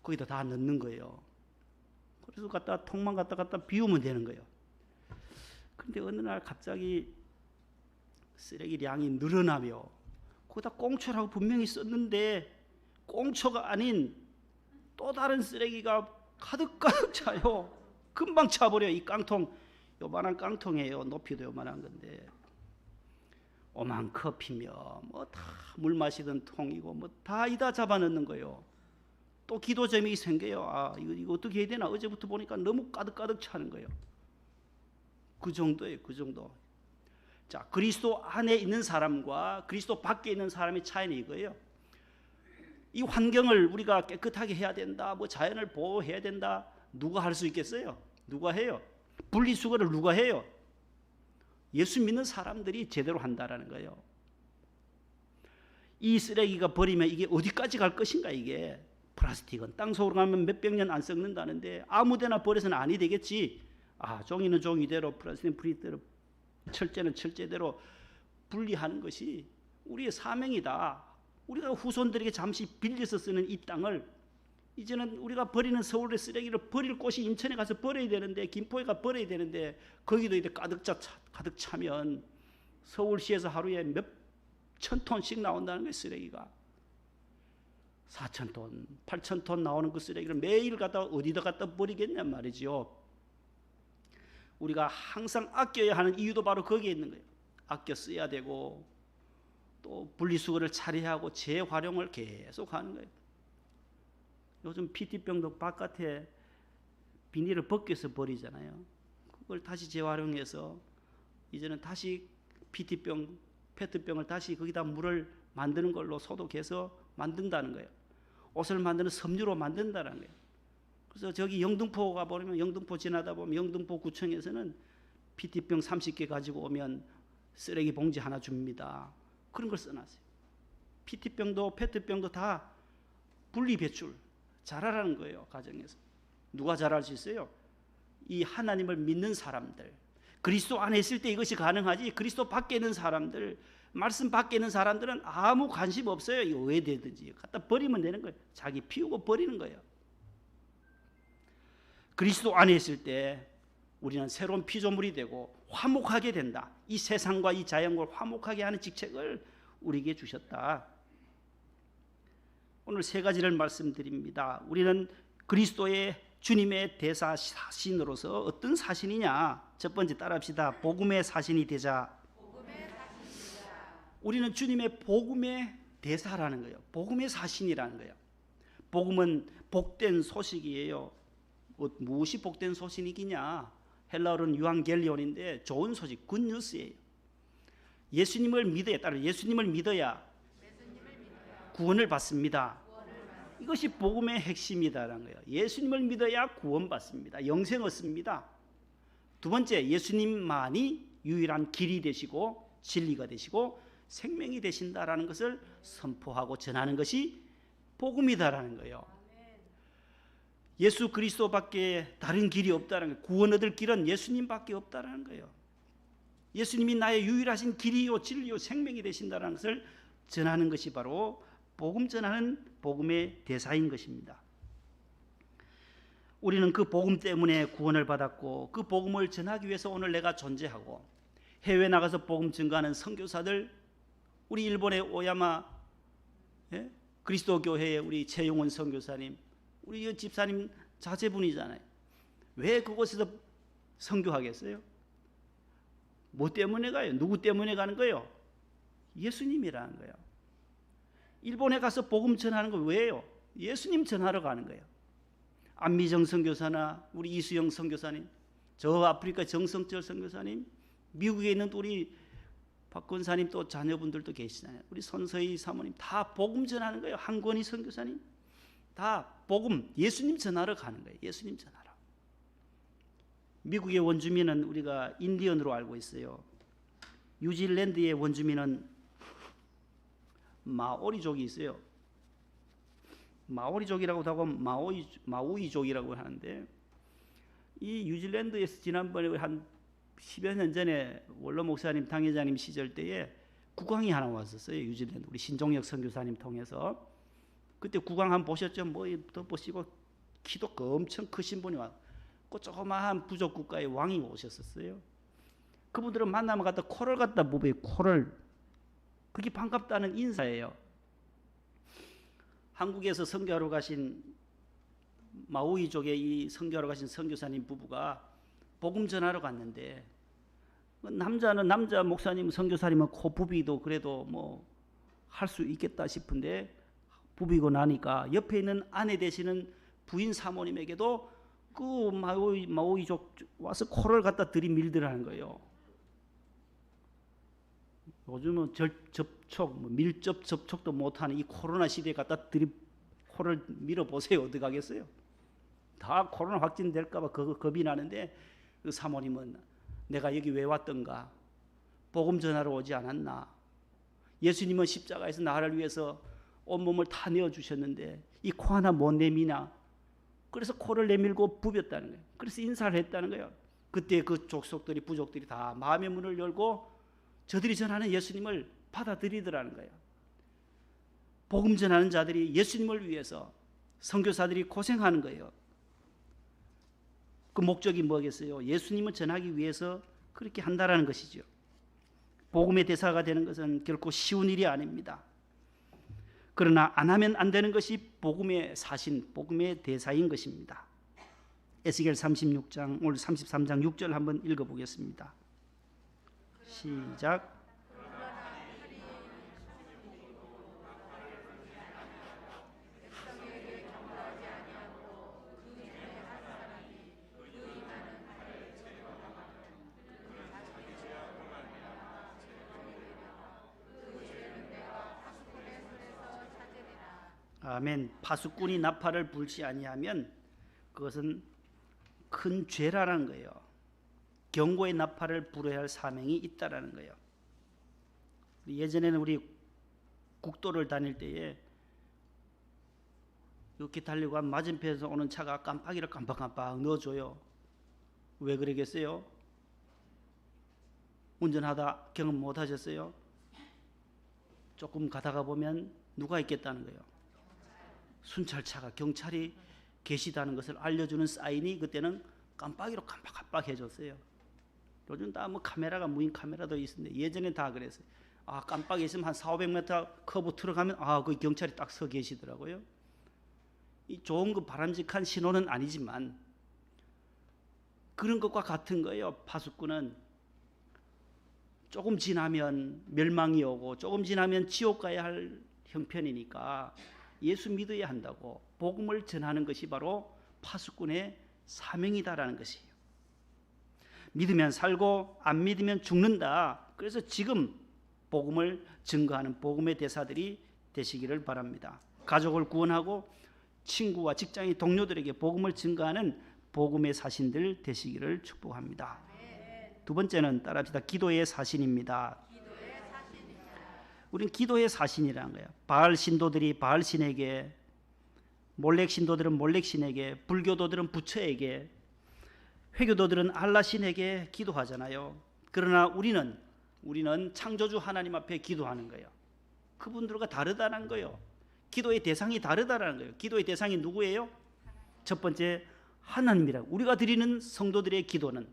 거기다 다 넣는 거예요. 그래서 갖다 통만 갖다 비우면 되는 거예요. 그런데 어느 날 갑자기 쓰레기량이 늘어나며 거기다 꽁초라고 분명히 썼는데 꽁초가 아닌 또 다른 쓰레기가 가득 차요. 금방 차버려요. 이 깡통 요만한 깡통이에요. 높이도 요만한 건데 오만 커피며 뭐 다 물 마시던 통이고 뭐 다 이다 잡아넣는 거예요. 또 기도점이 생겨요. 아, 이거 어떻게 해야 되나? 어제부터 보니까 너무 가득 차는 거예요. 그 정도예요. 그 정도. 자, 그리스도 안에 있는 사람과 그리스도 밖에 있는 사람의 차이는 이거예요. 이 환경을 우리가 깨끗하게 해야 된다. 뭐 자연을 보호해야 된다. 누가 할 수 있겠어요? 누가 해요? 분리수거를 누가 해요? 예수 믿는 사람들이 제대로 한다라는 거예요. 이 쓰레기가 버리면 이게 어디까지 갈 것인가 이게. 플라스틱은 땅 속으로 가면 몇백 년 안 썩는다는데 아무데나 버려서는 아니 되겠지. 아, 종이는 종이대로 플라스틱은 플라스틱대로 철제는 철제대로 분리하는 것이 우리의 사명이다. 우리가 후손들에게 잠시 빌려서 쓰는 이 땅을 이제는 우리가 버리는 서울의 쓰레기를 버릴 곳이 인천에 가서 버려야 되는데 김포에 가 버려야 되는데 거기도 이제 가득 차면 서울시에서 하루에 몇 천 톤씩 나온다는 거예요. 쓰레기가 4,000톤, 8,000톤 나오는 그 쓰레기를 매일 어디다 갖다 버리겠냔 말이죠. 우리가 항상 아껴야 하는 이유도 바로 거기에 있는 거예요. 아껴 써야 되고 또 분리수거를 차례하고 재활용을 계속 하는 거예요. 요즘 PT병도 바깥에 비닐을 벗겨서 버리잖아요. 그걸 다시 재활용해서 이제는 다시 PT병, 페트병을 다시 거기다 물을 만드는 걸로 소독해서 만든다는 거예요. 옷을 만드는 섬유로 만든다는 거예요. 그래서 저기 영등포 가보면 영등포 지나다 보면 영등포 구청에서는 PT병 30개 가지고 오면 쓰레기 봉지 하나 줍니다. 그런 걸 써놨어요. PT병도 페트병도 다 분리 배출 잘하라는 거예요. 가정에서. 누가 잘할 수 있어요? 이 하나님을 믿는 사람들. 그리스도 안에 있을 때 이것이 가능하지 그리스도 밖에 있는 사람들, 말씀 밖에 있는 사람들은 아무 관심 없어요. 이거 왜 되든지 갖다 버리면 되는 거예요. 자기 피우고 버리는 거예요. 그리스도 안에 있을 때 우리는 새로운 피조물이 되고 화목하게 된다. 이 세상과 이 자연과 화목하게 하는 직책을 우리에게 주셨다. 오늘 세 가지를 말씀드립니다. 우리는 그리스도의 주님의 대사 사신으로서 어떤 사신이냐? 첫 번째 따라합시다. 복음의 사신이 되자. 우리는 주님의 복음의 대사라는 거예요. 복음의 사신이라는 거예요. 복음은 복된 소식이에요. 무엇이 복된 소식이냐? 헬라어로는 유앙겔리온인데 좋은 소식, 굿뉴스예요. 예수님을 믿어야 따라 예수님을 믿어야 구원을 받습니다. 이것이 복음의 핵심이다라는 거예요. 예수님을 믿어야 구원받습니다. 영생 얻습니다. 두 번째, 예수님만이 유일한 길이 되시고 진리가 되시고 생명이 되신다라는 것을 선포하고 전하는 것이 복음이다라는 거예요. 예수 그리스도밖에 다른 길이 없다는 거예요. 구원 얻을 길은 예수님밖에 없다라는 거예요. 예수님이 나의 유일하신 길이요 진리요 생명이 되신다라는 것을 전하는 것이 바로 복음 전하는 복음의 대사인 것입니다. 우리는 그 복음 때문에 구원을 받았고 그 복음을 전하기 위해서 오늘 내가 존재하고 해외 나가서 복음 증거하는 선교사들 우리 일본의 오야마 그리스도 교회의 우리 최용원 선교사님, 우리 집사님 자제분이잖아요. 왜 그곳에서 선교하겠어요? 뭐 때문에 가요? 누구 때문에 가는 거예요? 예수님이라는 거예요. 일본에 가서 복음 전하는 거 왜요? 예수님 전하러 가는 거예요. 안미정 선교사나 우리 이수영 선교사님, 저 아프리카 정성철 선교사님, 미국에 있는 우리 박권사님 또 자녀분들도 계시잖아요. 우리 손서희 사모님 다 복음 전하는 거예요. 한권희 선교사님 다 복음 예수님 전하러 가는 거예요. 예수님 전하러. 미국의 원주민은 우리가 인디언으로 알고 있어요. 뉴질랜드의 원주민은 마오리족이 있어요. 마오리족이라고도 하고 마우이족이라고 하는데, 이 뉴질랜드에서 지난번에 한 10여 년 전에 원로 목사님 당회장님 시절 때에 국왕이 하나 왔었어요. 뉴질랜드 우리 신종혁 선교사님 통해서. 그때 국왕 한번 보셨죠? 뭐더 보시고 키도 엄청 크신 분이 왔고 그 조그마한 부족 국가의 왕이 오셨었어요. 그분들은 만나면 갖다 코를 갖다 뽑아요. 코를. 그게 반갑다는 인사예요. 한국에서 선교하러 가신 마우이족의 이 선교하러 가신 선교사님 부부가 복음 전하러 갔는데, 남자는 남자 목사님 선교사님은 코 부비도 그래도 뭐 할 수 있겠다 싶은데, 부비고 나니까 옆에 있는 아내 되시는 부인 사모님에게도 그 마오이족 와서 코를 갖다 들이밀더라는 거예요. 요즘은 접촉, 밀접 접촉도 못하는 이 코로나 시대에 갖다 코를 밀어보세요. 어떻게 하겠어요? 다 코로나 확진될까 봐 겁이 나는데, 그 사모님은 내가 여기 왜 왔던가? 복음 전하러 오지 않았나? 예수님은 십자가에서 나를 위해서 온몸을 다 내어주셨는데 이 코 하나 못 내미나? 그래서 코를 내밀고 부볐다는 거예요. 그래서 인사를 했다는 거예요. 그때 그 족속들이 부족들이 다 마음의 문을 열고 저들이 전하는 예수님을 받아들이더라는 거예요. 복음 전하는 자들이 예수님을 위해서 선교사들이 고생하는 거예요. 그 목적이 뭐겠어요? 예수님을 전하기 위해서 그렇게 한다라는 것이죠. 복음의 대사가 되는 것은 결코 쉬운 일이 아닙니다. 그러나 안 하면 안 되는 것이 복음의 사신, 복음의 대사인 것입니다. 에스겔 36장, 오늘 33장 6절 한번 읽어보겠습니다. 시작. 아멘. 파수꾼이 나팔을 불지 아니하면 그것은 큰 죄라는 거예요. 경고의 나팔을 불어야 할 사명이 있다라는 거예요. 예전에는 우리 국도를 다닐 때에 이렇게 달리고 한 맞은편에서 오는 차가 깜빡이를 깜빡깜빡 넣어줘요. 왜 그러겠어요? 운전하다 경험 못 하셨어요? 조금 가다가 보면 누가 있겠다는 거예요. 순찰차가, 경찰이 계시다는 것을 알려주는 사인이 그때는 깜빡이로 깜빡깜빡 해줬어요. 요즘 다 뭐 카메라가, 무인 카메라도 있는데 예전에 다 그랬어요. 아, 깜빡이 있으면 한 400m 커브 들어가면 그 경찰이 딱 서 계시더라고요. 이 좋은 거 바람직한 신호는 아니지만 그런 것과 같은 거예요. 파수꾼은 조금 지나면 멸망이 오고 조금 지나면 지옥 가야 할 형편이니까 예수 믿어야 한다고 복음을 전하는 것이 바로 파수꾼의 사명이다라는 것이에요. 믿으면 살고 안 믿으면 죽는다. 그래서 지금 복음을 증거하는 복음의 대사들이 되시기를 바랍니다. 가족을 구원하고 친구와 직장인 동료들에게 복음을 증거하는 복음의 사신들 되시기를 축복합니다. 두 번째는 따라합시다. 기도의 사신입니다. 우리는 기도의 사신이라는 거예요. 바알 신도들이 바알 신에게, 몰렉 신도들은 몰렉 신에게, 불교도들은 부처에게, 회교도들은 알라 신에게 기도하잖아요. 그러나 우리는 창조주 하나님 앞에 기도하는 거예요. 그분들과 다르다는 거예요. 기도의 대상이 다르다는 거예요. 기도의 대상이 누구예요? 첫 번째, 하나님이라고. 우리가 드리는 성도들의 기도는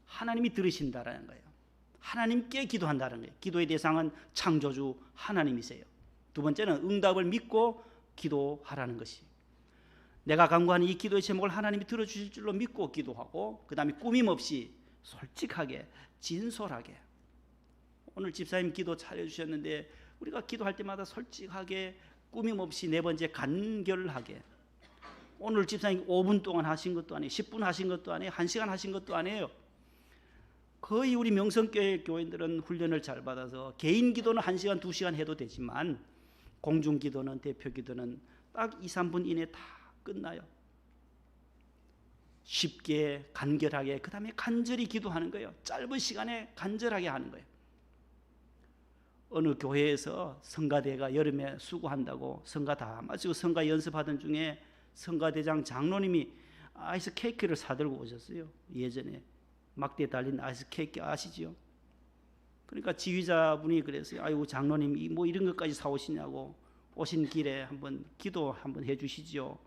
하나님이 들으신다라는 거예요. 하나님께 기도한다는 거예요. 기도의 대상은 창조주 하나님이세요. 두 번째는 응답을 믿고 기도하라는 것이. 내가 간구하는 이 기도의 제목을 하나님이 들어주실 줄로 믿고 기도하고, 그 다음에 꾸밈 없이 솔직하게 진솔하게. 오늘 집사님 기도 차려주셨는데 우리가 기도할 때마다 솔직하게 꾸밈 없이, 네 번째 간결하게. 오늘 집사님 5분 동안 하신 것도 아니에요. 10분 하신 것도 아니에요. 1시간 하신 것도 아니에요. 거의 우리 명성교회 교인들은 훈련을 잘 받아서 개인 기도는 1시간 2시간 해도 되지만 공중 기도는, 대표 기도는 딱 2, 3분 이내에 다 끝나요. 쉽게 간결하게, 그 다음에 간절히 기도하는 거예요. 짧은 시간에 간절하게 하는 거예요. 어느 교회에서 성가대가 여름에 수고한다고 성가 다 마치고 성가 연습하던 중에 성가대장 장로님이 아이스 케이크를 사들고 오셨어요. 예전에 막대 달린 아이스 케이크 아시죠? 그러니까 지휘자분이 그랬어요. 아이고 장로님 뭐 이런 것까지 사오시냐고. 오신 길에 한번 기도 한번 해주시지요.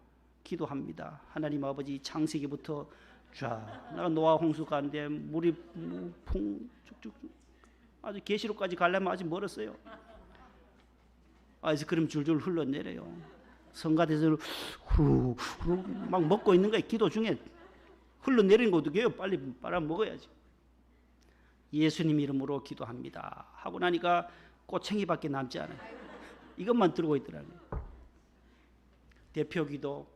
기도합니다. 하나님 아버지, 창세기부터 쫙 내가 노아 홍수 가는데 물이 풍 쭉쭉 아주 계시록까지 가려면 아직 멀었어요. 아이스크림 줄줄 흘러내려요. 성가대에서 후루룩 막 먹고 있는 거예요. 기도 중에 흘러내리는 거 어떻게 해요? 빨리 빨아 먹어야지. 예수님 이름으로 기도합니다 하고 나니까 꼬챙이밖에 남지 않아요. 이것만 들고 있더라고요. 대표 기도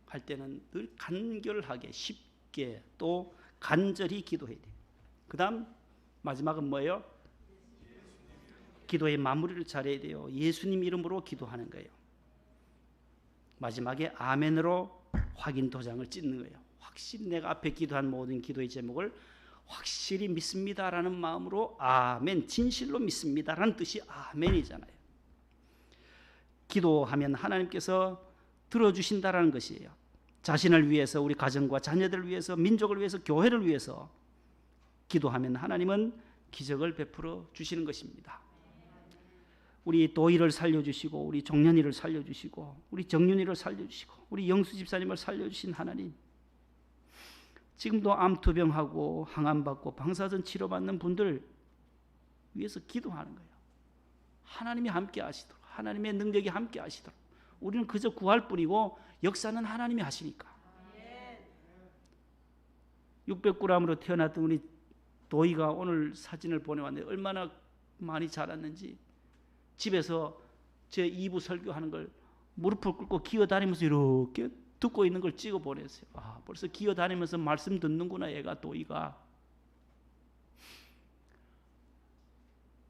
할 때는 늘 간결하게, 쉽게, 또 간절히 기도해야 돼요. 그 다음 마지막은 뭐예요? 기도의 마무리를 잘해야 돼요. 예수님 이름으로 기도하는 거예요. 마지막에 아멘으로 확인 도장을 찍는 거예요. 확실히 내가 앞에 기도한 모든 기도의 제목을 확실히 믿습니다라는 마음으로 아멘, 진실로 믿습니다라는 뜻이 아멘이잖아요. 기도하면 하나님께서 들어주신다라는 것이에요. 자신을 위해서, 우리 가정과 자녀들을 위해서, 민족을 위해서, 교회를 위해서 기도하면 하나님은 기적을 베풀어 주시는 것입니다. 우리 도희를 살려주시고, 우리 종년이를 살려주시고, 우리 정윤이를 살려주시고, 우리 영수 집사님을 살려주신 하나님, 지금도 암투병하고 항암받고 방사선 치료받는 분들 위해서 기도하는 거예요. 하나님이 함께 하시도록, 하나님의 능력이 함께 하시도록. 우리는 그저 구할 뿐이고 역사는 하나님이 하시니까. 600g으로 태어났던 우리 도희가 오늘 사진을 보내왔는데 얼마나 많이 자랐는지, 집에서 제 2부 설교하는 걸 무릎을 꿇고 기어다니면서 이렇게 듣고 있는 걸 찍어 보냈어요. 아, 벌써 기어다니면서 말씀 듣는구나 얘가, 도희가.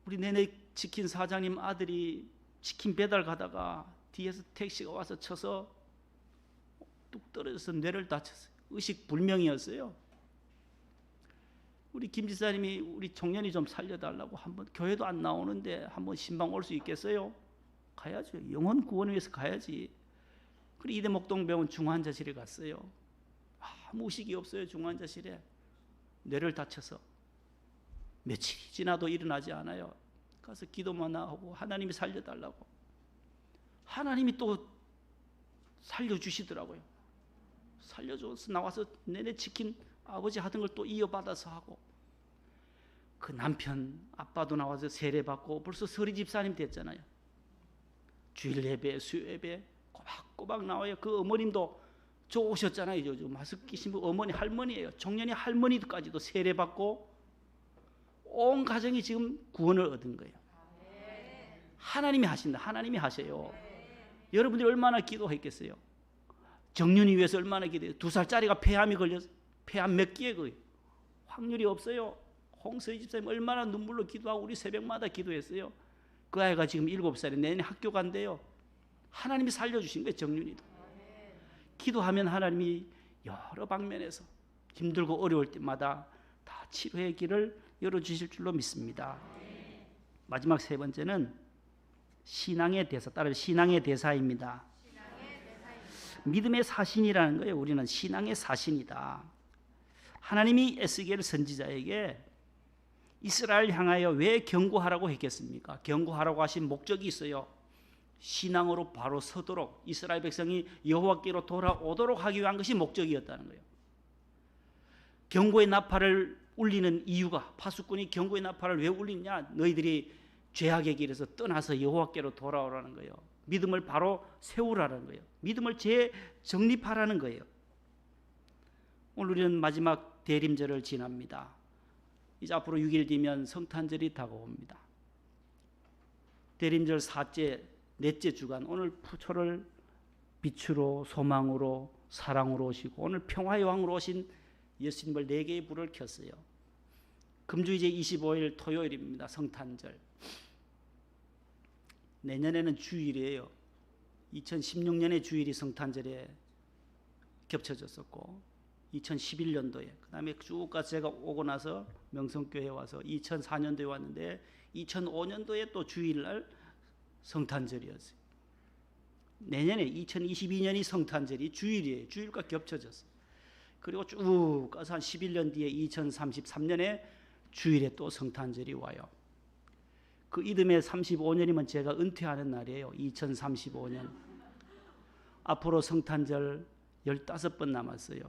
우리 내내 치킨 사장님 아들이 치킨 배달 가다가 뒤에서 택시가 와서 쳐서 뚝 떨어져서 뇌를 다쳤어요. 의식불명이었어요. 우리 김 지사님이 우리 청년이 좀 살려달라고 한번, 교회도 안 나오는데 한번 신방 올 수 있겠어요? 가야죠. 영혼 구원을 위해서 가야지. 그리고 이대 목동병원 중환자실에 갔어요. 아무 의식이 없어요. 중환자실에 뇌를 다쳐서 며칠이 지나도 일어나지 않아요. 가서 기도만 하고 하나님이 살려달라고. 하나님이 또 살려주시더라고요. 살려줘서 나와서 내내 치킨 아버지 하던 걸 또 이어받아서 하고, 그 남편 아빠도 나와서 세례받고 벌써 서리 집사님 됐잖아요. 주일 예배, 수요 예배 꼬박꼬박 나와요. 그 어머님도 저 오셨잖아요. 요즘 마스크 끼신 분 어머니, 할머니예요. 종년이 할머니까지도 세례받고 온 가정이 지금 구원을 얻은 거예요. 하나님이 하신다. 하나님이 하세요. 여러분들이 얼마나 기도했겠어요? 정년이 위해서 얼마나 기도해요? 2살짜리가 폐암이 걸려서 폐암 몇 기에 거예요. 확률이 없어요. 홍서희 집사님 얼마나 눈물로 기도하고 우리 새벽마다 기도했어요. 그 아이가 지금 7살에 내년에 학교 간대요. 하나님이 살려주신 거예요. 정윤이도. 기도하면 하나님이 여러 방면에서 힘들고 어려울 때마다 다 치료의 길을 열어주실 줄로 믿습니다. 마지막 세 번째는 신앙의 대사, 따라서 신앙의 대사입니다. 믿음의 사신이라는 거예요. 우리는 신앙의 사신이다. 하나님이 에스겔 선지자에게 이스라엘 향하여 왜 경고하라고 했겠습니까? 경고하라고 하신 목적이 있어요. 신앙으로 바로 서도록, 이스라엘 백성이 여호와께로 돌아오도록 하기 위한 것이 목적이었다는 거예요. 경고의 나팔을 울리는 이유가, 파수꾼이 경고의 나팔을 왜 울리냐? 너희들이 죄악의 길에서 떠나서 여호와께로 돌아오라는 거예요. 믿음을 바로 세우라는 거예요. 믿음을 재정립하라는 거예요. 오늘 우리는 마지막 대림절을 지납니다. 이제 앞으로 6일 뒤면 성탄절이 다가옵니다. 대림절 4째, 넷째 주간, 오늘 푸초를 빛으로, 소망으로, 사랑으로 오시고 오늘 평화의 왕으로 오신 예수님을 4개의 불을 켰어요. 금주 이제 25일 토요일입니다. 성탄절. 내년에는 주일이에요. 2016년에 주일이 성탄절에 겹쳐졌었고 2011년도에 그 다음에 쭉 가서 제가 오고 나서 명성교회에 와서 2004년도에 왔는데 2005년도에 또 주일날 성탄절이었어요. 내년에 2022년이 성탄절이 주일이에요. 주일과 겹쳐졌어요. 그리고 쭉 가서 한 11년 뒤에 2033년에 주일에 또 성탄절이 와요. 그 이듬해 35년이면 제가 은퇴하는 날이에요. 2035년. 앞으로 성탄절 15번 남았어요.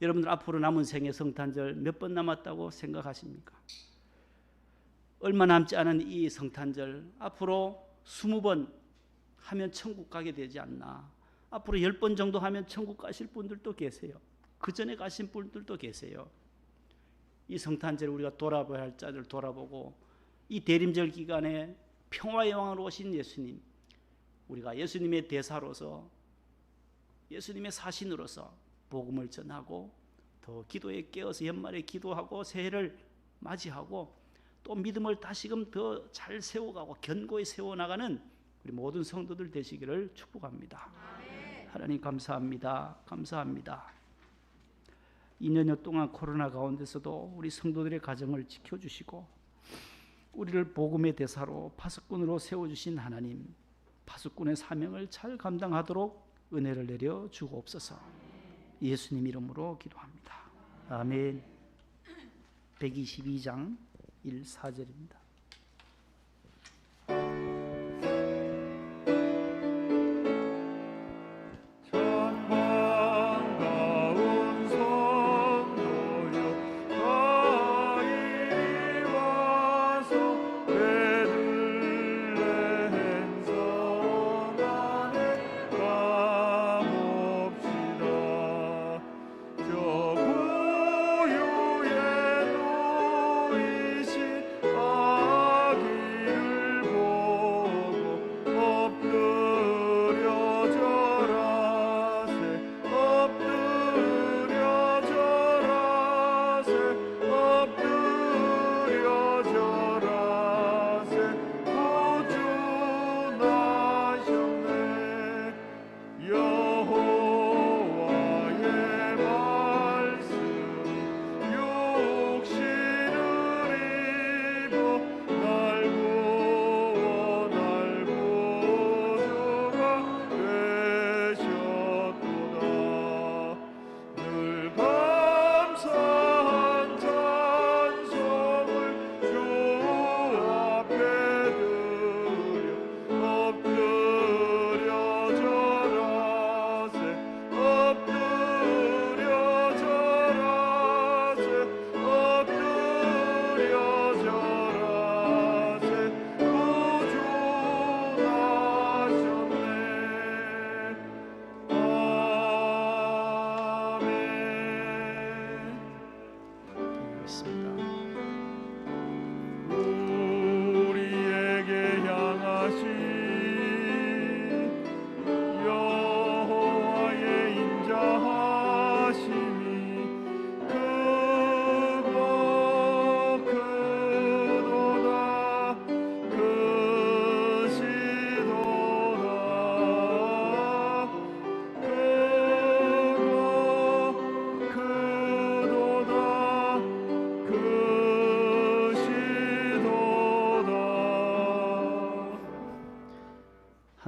여러분들 앞으로 남은 생애 성탄절 몇 번 남았다고 생각하십니까? 얼마 남지 않은 이 성탄절 앞으로 20번 하면 천국 가게 되지 않나. 앞으로 10번 정도 하면 천국 가실 분들도 계세요. 그 전에 가신 분들도 계세요. 이 성탄절 우리가 돌아봐야 할 자를 돌아보고 이 대림절 기간에 평화의 왕으로 오신 예수님, 우리가 예수님의 대사로서 예수님의 사신으로서 복음을 전하고 더 기도에 깨어서 연말에 기도하고 새해를 맞이하고 또 믿음을 다시금 더 잘 세워가고 견고히 세워나가는 우리 모든 성도들 되시기를 축복합니다. 하나님 감사합니다. 감사합니다. 2년여 동안 코로나 가운데서도 우리 성도들의 가정을 지켜주시고 우리를 복음의 대사로 파수꾼으로 세워주신 하나님, 파수꾼의 사명을 잘 감당하도록 은혜를 내려 주옵소서. 예수님 이름으로 기도합니다. 아멘. 122장 1-4절입니다.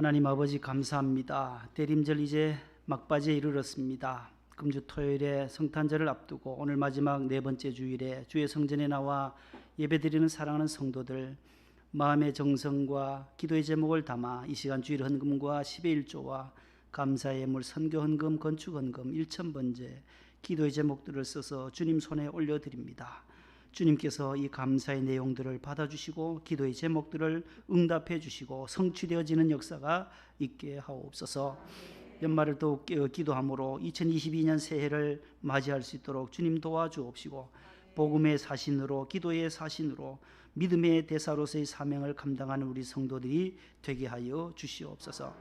하나님 아버지 감사합니다. 대림절 이제 막바지에 이르렀습니다. 금주 토요일에 성탄절을 앞두고 오늘 마지막 4번째 주일에 주의 성전에 나와 예배드리는 사랑하는 성도들, 마음의 정성과 기도의 제목을 담아 이 시간 주일 헌금과 10의 1조와 감사의 예물, 선교 헌금, 건축 헌금, 1,000번제, 기도의 제목들을 써서 주님 손에 올려드립니다. 주님께서 이 감사의 내용들을 받아주시고 기도의 제목들을 응답해 주시고 성취되어지는 역사가 있게 하옵소서. 연말을 더욱 기도함으로 2022년 새해를 맞이할 수 있도록 주님 도와주옵시고 복음의 사신으로 기도의 사신으로 믿음의 대사로서의 사명을 감당하는 우리 성도들이 되게 하여 주시옵소서.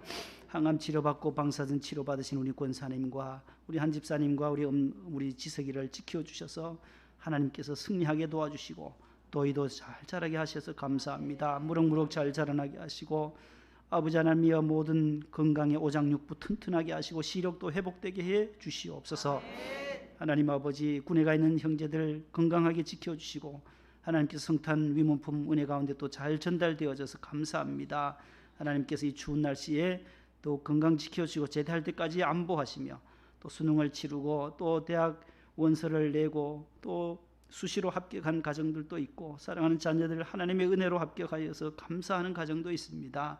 항암 치료받고 방사선 치료받으신 우리 권사님과 우리 한 집사님과 우리 지석이를 지켜주셔서 하나님께서 승리하게 도와주시고 도의도 잘 자라게 하셔서 감사합니다. 무럭무럭 잘 자라나게 하시고 아버지 하나님이여 모든 건강의 오장육부 튼튼하게 하시고 시력도 회복되게 해 주시옵소서. 하나님 아버지 군에 가 있는 형제들 건강하게 지켜주시고 하나님께서 성탄 위문품 은혜 가운데 또 잘 전달되어져서 감사합니다. 하나님께서 이 추운 날씨에 또 건강 지켜주시고 제대할 때까지 안보하시며 또 수능을 치르고 또 대학 원서를 내고 또 수시로 합격한 가정들도 있고 사랑하는 자녀들 하나님의 은혜로 합격하여서 감사하는 가정도 있습니다.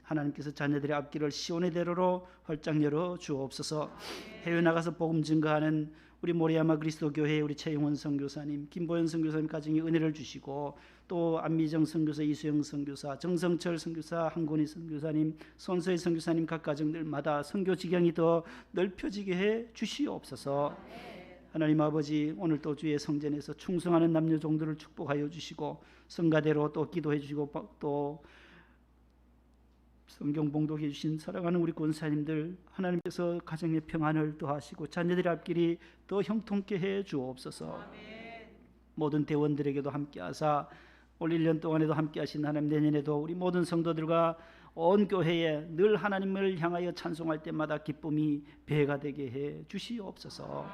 하나님께서 자녀들의 앞길을 시온의 대로로 활짝 열어 주옵소서. 해외 나가서 복음 증거하는 우리 모리아마 그리스도 교회 우리 최영원 선교사님, 김보현 선교사님 가정에 은혜를 주시고 또 안미정 선교사, 이수영 선교사, 정성철 선교사, 한곤희 선교사님, 손서희 선교사님 각 가정들마다 선교 지경이 더 넓혀지게 해 주시옵소서. 하나님 아버지 오늘 또 주의 성전에서 충성하는 남녀 종들을 축복하여 주시고 성가대로 또 기도해 주시고 또 성경 봉독해 주신 사랑하는 우리 권사님들 하나님께서 가정의 평안을 더하시고 자녀들의 앞길이 더 형통케 해 주옵소서. 모든 대원들에게도 함께하사 올 1년 동안에도 함께하신 하나님 내년에도 우리 모든 성도들과 온 교회에 늘 하나님을 향하여 찬송할 때마다 기쁨이 배가 되게 해 주시옵소서.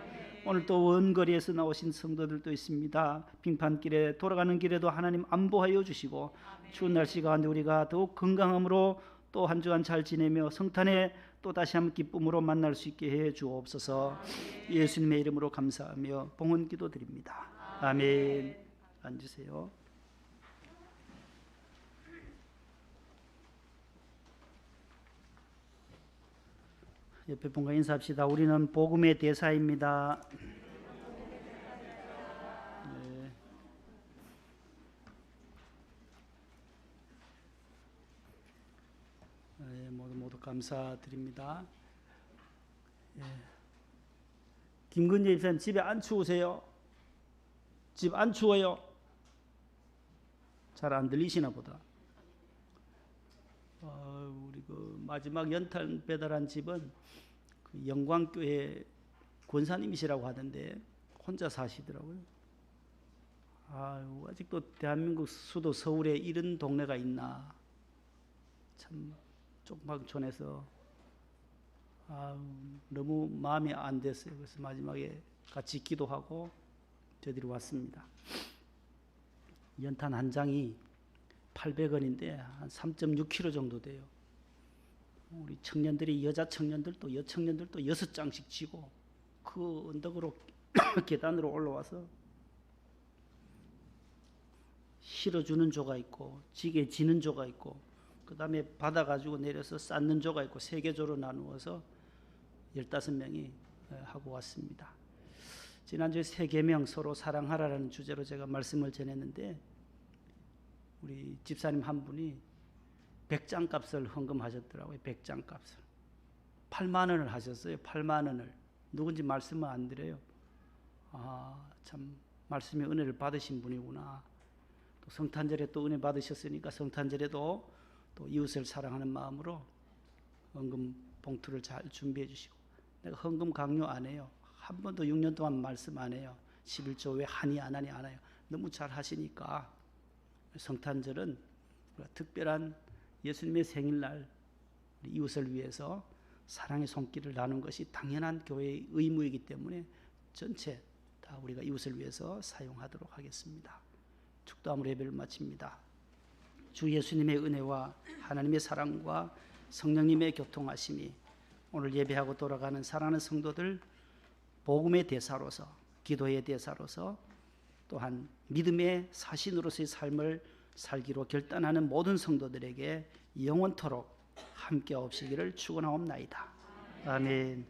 오늘 또 원거리에서 나오신 성도들도 있습니다. 빙판길에 돌아가는 길에도 하나님 안보하여 주시고 추운 날씨 가운데 우리가 더욱 건강함으로 또 한 주간 잘 지내며 성탄에 또 다시 한번 기쁨으로 만날 수 있게 해 주옵소서. 예수님의 이름으로 감사하며 봉헌 기도드립니다. 아멘. 앉으세요. 옆에 분과 인사합시다. 우리는 복음의 대사입니다. 네, 모두 감사드립니다. 김근재 집사님 집에 안 추우세요? 집 안 추워요? 잘 안 들리시나 보다. 우리 그 마지막 연탄 배달한 집은 그 영광교회 권사님이시라고 하던데 혼자 사시더라고요. 아직도 대한민국 수도 서울에 이런 동네가 있나. 참 쪽방촌에서 너무 마음이 안 됐어요. 그래서 마지막에 같이 기도하고 저희들이 왔습니다. 연탄 한 장이 800원인데 한 3.6kg 정도 돼요. 우리 청년들이 여자 청년들도 여청년들도 6장씩 지고 그 언덕으로 계단으로 올라와서 실어주는 조가 있고 지게 지는 조가 있고 그 다음에 받아가지고 내려서 쌓는 조가 있고 3개조로 나누어서 15명이 하고 왔습니다. 지난주에 3계명 서로 사랑하라는 주제로 제가 말씀을 전했는데 우리 집사님 한 분이 100장 값을 헌금하셨더라고요. 100장 값을 8만 원을 하셨어요. 8만 원을. 누군지 말씀은 안 드려요. 참 말씀의 은혜를 받으신 분이구나. 또 성탄절에 또 은혜 받으셨으니까 성탄절에도 또 이웃을 사랑하는 마음으로 헌금 봉투를 잘 준비해 주시고, 내가 헌금 강요 안 해요. 한 번도 6년 동안 말씀 안 해요. 11조 왜 하니 안 하니 안 해요. 너무 잘 하시니까 성탄절은 특별한 예수님의 생일날 이웃을 위해서 사랑의 손길을 나눈 것이 당연한 교회의 의무이기 때문에 전체 다 우리가 이웃을 위해서 사용하도록 하겠습니다. 축도함으로 예배를 마칩니다. 주 예수님의 은혜와 하나님의 사랑과 성령님의 교통하심이 오늘 예배하고 돌아가는 사랑하는 성도들 복음의 대사로서, 기도의 대사로서, 또한 믿음의 사신으로서의 삶을 살기로 결단하는 모든 성도들에게 영원토록 함께 없으기를 축원하옵나이다. 아멘.